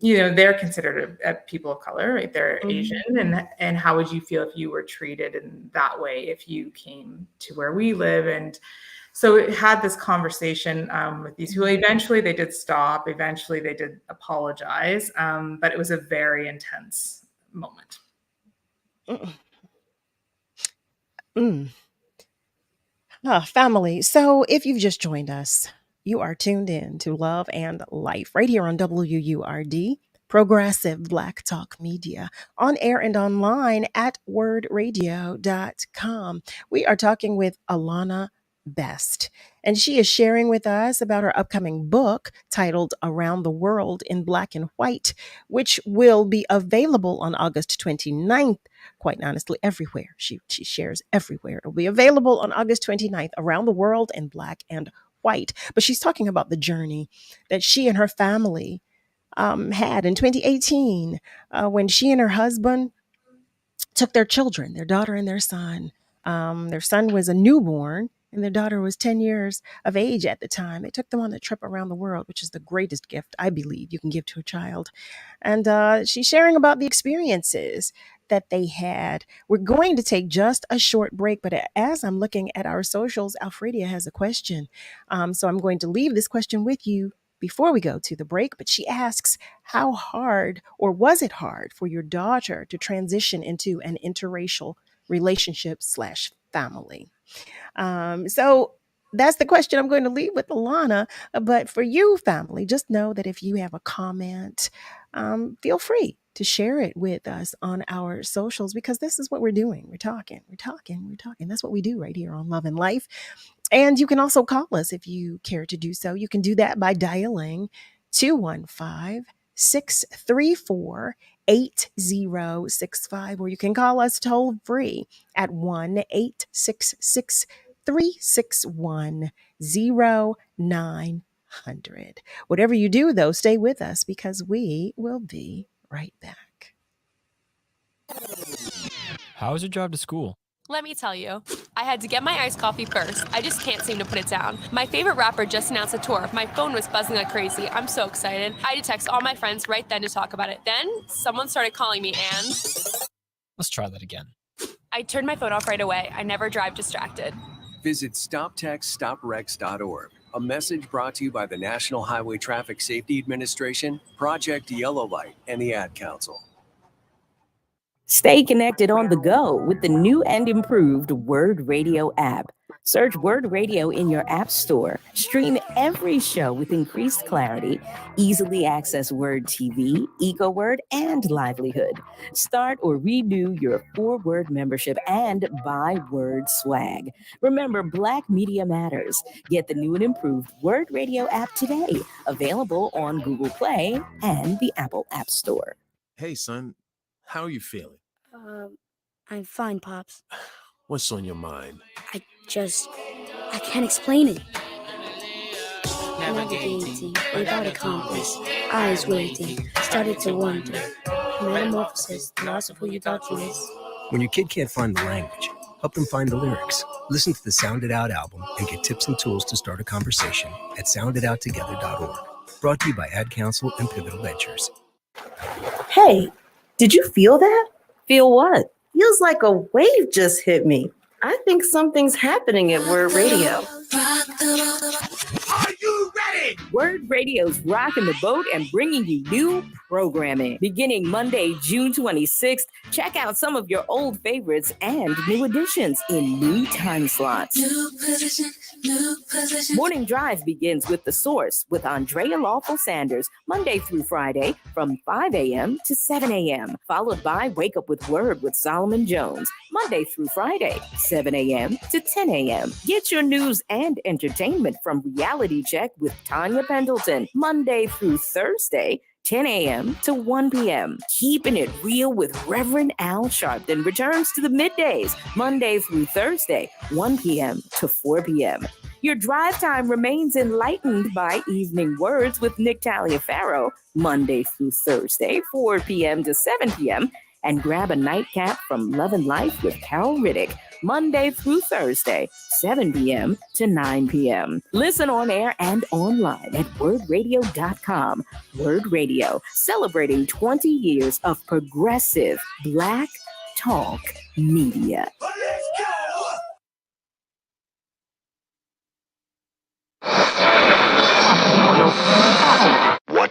they're considered a people of color, right? They're Asian, and how would you feel if you were treated in that way if you came to where we live? And so it had this conversation with these people. Eventually, they did stop. Eventually, they did apologize, but it was a very intense moment. Family. So, if you've just joined us, you are tuned in to Love and Life right here on WURD, Progressive Black Talk Media, on air and online at wordradio.com. We are talking with Alana best. And she is sharing with us about her upcoming book titled Around the World in Black and White, which will be available on August 29th. Quite honestly, everywhere. She shares everywhere. It'll be available on August 29th, Around the World in Black and White. But she's talking about the journey that she and her family had in 2018 when she and her husband took their children, their daughter and their son. Their son was a newborn and their daughter was 10 years of age at the time. They took them on a trip around the world, which is the greatest gift I believe you can give to a child. And she's sharing about the experiences that they had. We're going to take just a short break, but as I'm looking at our socials, Alfredia has a question. So I'm going to leave this question with you before we go to the break, but she asks, how hard or was it hard for your daughter to transition into an interracial relationship / family? So that's the question I'm going to leave with Alana. But for you, family, just know that if you have a comment, feel free to share it with us on our socials, because this is what we're doing. We're talking. That's what we do right here on Love and Life. And you can also call us if you care to do so. You can do that by dialing 215-634-8065, or you can call us toll free at 1-866-361-0900. Whatever you do, though, stay with us because we will be right back. How was your drive to school? Let me tell you, I had to get my iced coffee first. I just can't seem to put it down. My favorite rapper just announced a tour. My phone was buzzing like crazy. I'm so excited. I had to text all my friends right then to talk about it. Then someone started calling me and... Let's try that again. I turned my phone off right away. I never drive distracted. Visit StopTextStopWrecks.org. A message brought to you by the National Highway Traffic Safety Administration, Project Yellow Light, and the Ad Council. Stay connected on the go with the new and improved WURD Radio app. Search WURD Radio in your app store. Stream every show with increased clarity. Easily access WURD TV, EcoWord, and Livelihood. Start or renew your 4-word membership and buy WURD swag. Remember, Black Media Matters. Get the new and improved WURD Radio app today. Available on Google Play and the Apple App Store. Hey, son. How are you feeling? I'm fine, Pops. What's on your mind? I can't explain it. Navigating without a compass, eyes waiting, started to wonder. Metamorphosis, the loss of who you thought you was. When your kid can't find the language, help them find the lyrics. Listen to the Sound It Out album and get tips and tools to start a conversation at sounditouttogether.org. Brought to you by Ad Council and Pivotal Ventures. Hey, did you feel that? Feel what? Feels like a wave just hit me. I think something's happening at WURD Radio. Are you ready? WURD Radio's rocking the boat and bringing you new programming. Beginning Monday, June 26th, check out some of your old favorites and new additions in new time slots. New position. Morning Drive begins with The Source with Andrea Lawful Sanders, Monday through Friday from 5 a.m. to 7 a.m., followed by Wake Up with WURD with Solomon Jones, Monday through Friday, 7 a.m. to 10 a.m. Get your news and entertainment from Reality Check with Tanya Pendleton, Monday through Thursday, 10 a.m. to 1 p.m. Keeping it real with Reverend Al Sharpton returns to the middays, Monday through Thursday, 1 p.m. to 4 p.m. Your drive time remains enlightened by Evening Words with Nick Taliaferro, Monday through Thursday, 4 p.m. to 7 p.m. And grab a nightcap from Love and Life with Carol Riddick, Monday through Thursday, 7 p.m. to 9 p.m. Listen on air and online at wordradio.com. WURD Radio, celebrating 20 years of progressive Black talk media. What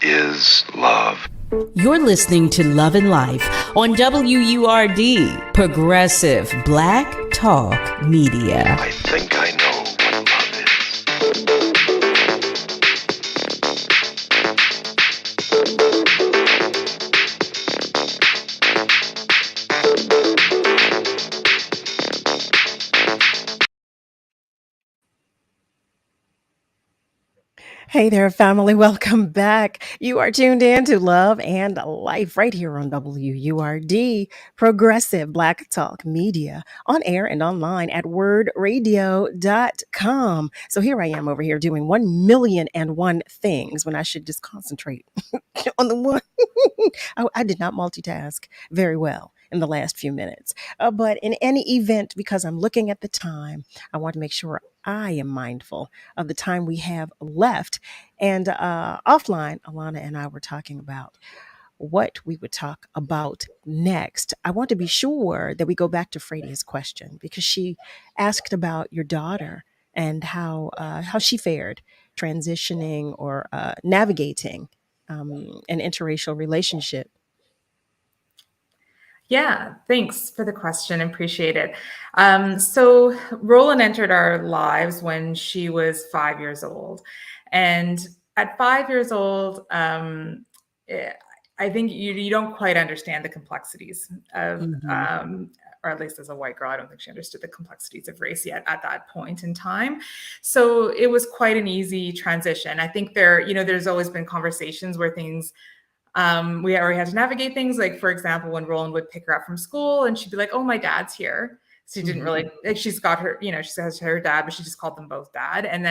is love? You're listening to Love and Life on WURD, Progressive Black Talk Media. I think I know. Hey there, family. Welcome back. You are tuned in to Love and Life right here on WURD, Progressive Black Talk Media, on air and online at wordradio.com. So here I am over here doing 1,000,001 things when I should just concentrate on the one. I did not multitask very well in the last few minutes. But in any event, because I'm looking at the time, I want to make sure I am mindful of the time we have left. And offline, Alana and I were talking about what we would talk about next. I want to be sure that we go back to Fredia's question because she asked about your daughter and how she fared transitioning or navigating an interracial relationship. Yeah, thanks for the question. Appreciate it. So Roland entered our lives when she was 5 years old. And at 5 years old, I think you don't quite understand the complexities of, or at least as a white girl, I don't think she understood the complexities of race yet at that point in time. So it was quite an easy transition. I think there's always been conversations where things we already had to navigate things. Like, for example, when Roland would pick her up from school and she'd be like, oh, my dad's here. So she didn't really, like, she's got her, she has her dad, but she just called them both dad. And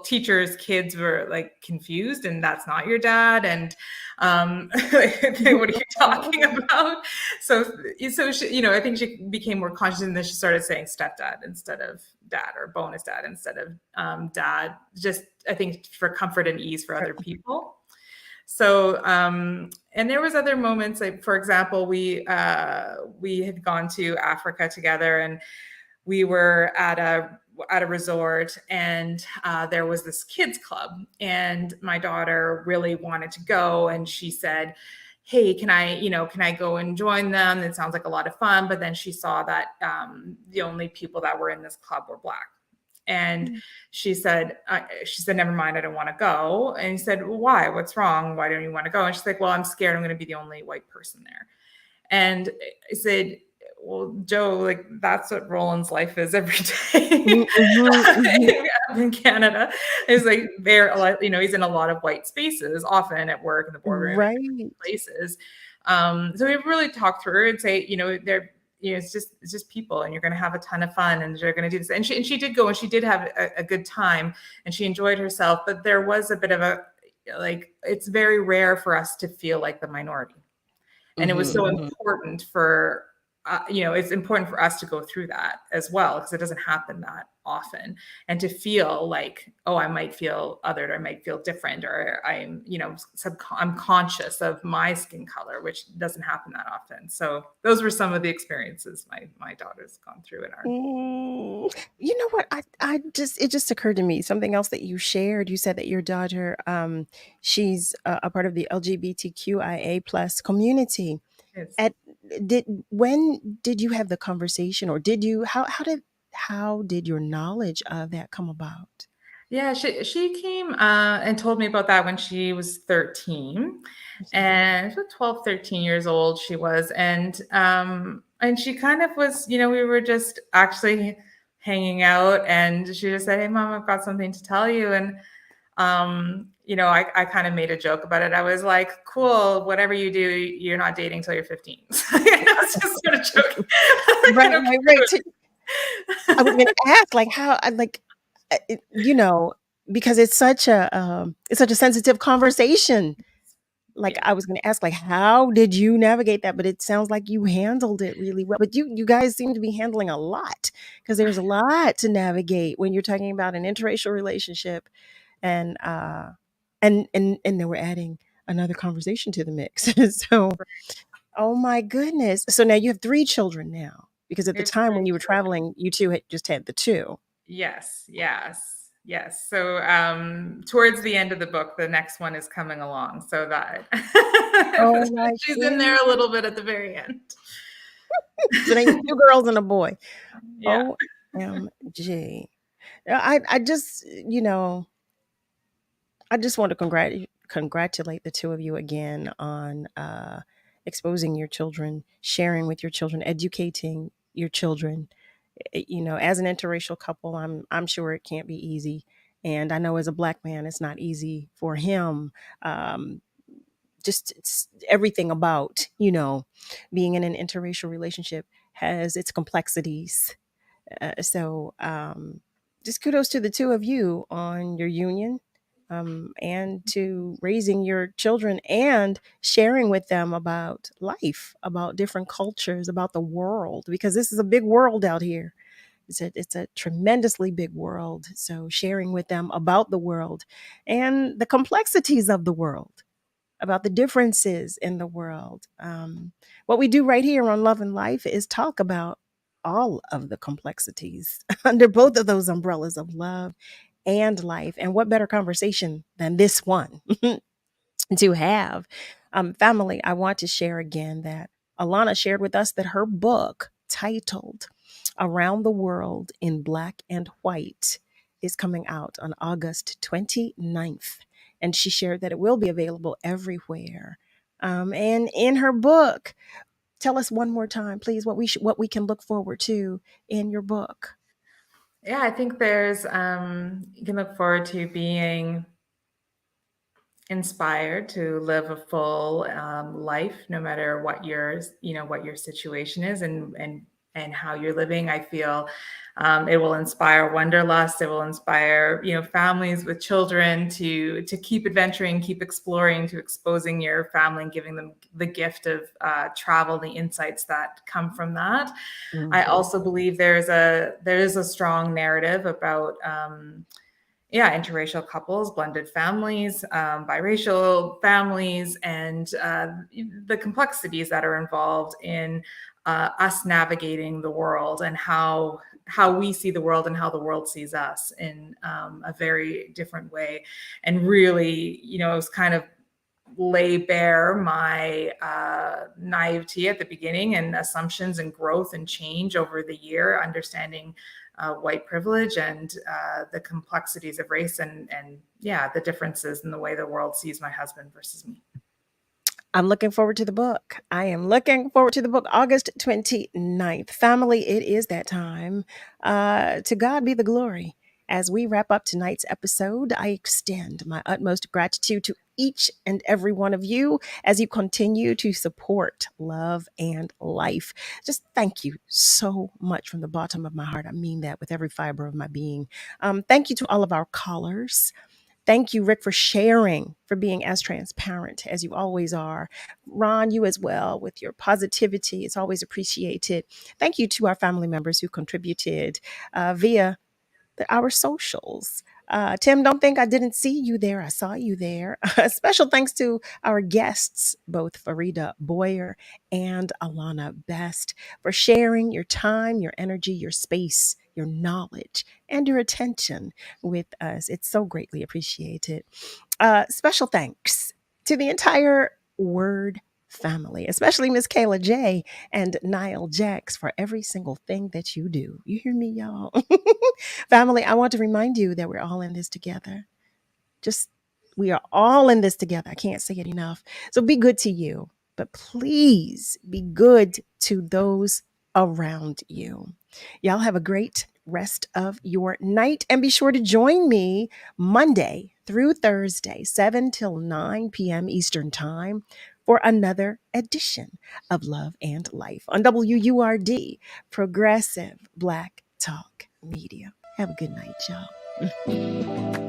teachers, kids were like confused and that's not your dad. And what are you talking about? So she, I think she became more conscious and then she started saying stepdad instead of dad or bonus dad instead of dad, just I think for comfort and ease for other people. So, and there was other moments, like, for example, we had gone to Africa together and we were at a resort and there was this kids club and my daughter really wanted to go. And she said, hey, can I go and join them? It sounds like a lot of fun. But then she saw that the only people that were in this club were Black. And she said, never mind, I don't want to go. And he said, well, why? What's wrong? Why don't you want to go? And she's like, well, I'm scared I'm going to be the only white person there. And I said, well, Joe, like, that's what Roland's life is every day in Canada. It's like he's in a lot of white spaces, often at work in the boardroom, right, places. So we really talked through and say, it's just people and you're going to have a ton of fun and you're going to do this. And she did go and she did have a good time and she enjoyed herself. But there was a bit of it's very rare for us to feel like the minority. And it was so important for, it's important for us to go through that as well, because it doesn't happen that often. And to feel like, oh, I might feel othered, or I might feel different, or I'm, I'm conscious of my skin color, which doesn't happen that often. So those were some of the experiences my daughter's gone through in our. You know what? It just occurred to me something else that you shared. You said that your daughter, she's a part of the LGBTQIA plus community. Yes. When did you have the conversation, or did you? How did your knowledge of that come about? Yeah, she came and told me about that when she was 13, and 12, 13 years old she was, and she kind of was, we were just actually hanging out, and she just said, "Hey, Mom, I've got something to tell you," and I kind of made a joke about it. I was like, "Cool, whatever you do, you're not dating till you're 15." I was just sort of joking. Right. I was going to ask, like, how, because it's such a sensitive conversation. Like, I was going to ask, like, how did you navigate that? But it sounds like you handled it really well. But you guys seem to be handling a lot, because there's a lot to navigate when you're talking about an interracial relationship, and then we're adding another conversation to the mix. So, oh my goodness! So now you have 3 children now, because at the time when you were traveling, you two had just had the 2. Yes. So towards the end of the book, the next one is coming along. So that she's in there a little bit at the very end. So they 2 girls and a boy. Yeah. OMG. I just, I just want to congratulate the 2 of you again on exposing your children, sharing with your children, educating your children. As an interracial couple, I'm sure it can't be easy, And I know as a Black man, it's not easy for him. Just it's everything about, being in an interracial relationship has its complexities. So just kudos to the two of you on your union, and to raising your children and sharing with them about life, about different cultures, about the world, because this is a big world out here. It's a tremendously big world. So sharing with them about the world and the complexities of the world, about the differences in the world. What we do right here on Love and Life is talk about all of the complexities under both of those umbrellas of love and life. And what better conversation than this one to have? Family, I want to share again that Alana shared with us that her book titled Around the World in Black and White is coming out on August 29th. And she shared that it will be available everywhere. And in her book, tell us one more time, please, what we can look forward to in your book. Yeah, I think there's you can look forward to being inspired to live a full life, no matter what what your situation is and how you're living. I feel it will inspire wanderlust. It will inspire families with children to keep adventuring, keep exploring, to exposing your family and giving them the gift of travel, the insights that come from that. I also believe there is a strong narrative about interracial couples, blended families, biracial families, and the complexities that are involved in us navigating the world, and how we see the world and how the world sees us in a very different way. And really, it was kind of lay bare my naivety at the beginning, and assumptions and growth and change over the year, understanding white privilege and the complexities of race and the differences in the way the world sees my husband versus me. I'm looking forward to the book. I am looking forward to the book, August 29th. Family, it is that time. To God be the glory. As we wrap up tonight's episode, I extend my utmost gratitude to each and every one of you as you continue to support Love and Life. Just thank you so much from the bottom of my heart. I mean that with every fiber of my being. Thank you to all of our callers. Thank you, Rick, for sharing, for being as transparent as you always are. Ron, you as well, with your positivity. It's always appreciated. Thank you to our family members who contributed via our socials. Tim, don't think I didn't see you there. I saw you there. Special thanks to our guests, both FARIDA Boyer and Alana Best, for sharing your time, your energy, your space, your knowledge, and your attention with us. It's so greatly appreciated. Special thanks to the entire WURD family, especially Miss Kayla J and Niall Jax, for every single thing that you do. You hear me, y'all? Family, I want to remind you that we're all in this together. We are all in this together. I can't say it enough. So be good to you, but please be good to those around you. Y'all have a great rest of your night, and be sure to join me Monday through Thursday, 7 till 9 p.m. Eastern Time, for another edition of Love and Life on WURD, Progressive Black Talk Media. Have a good night, y'all.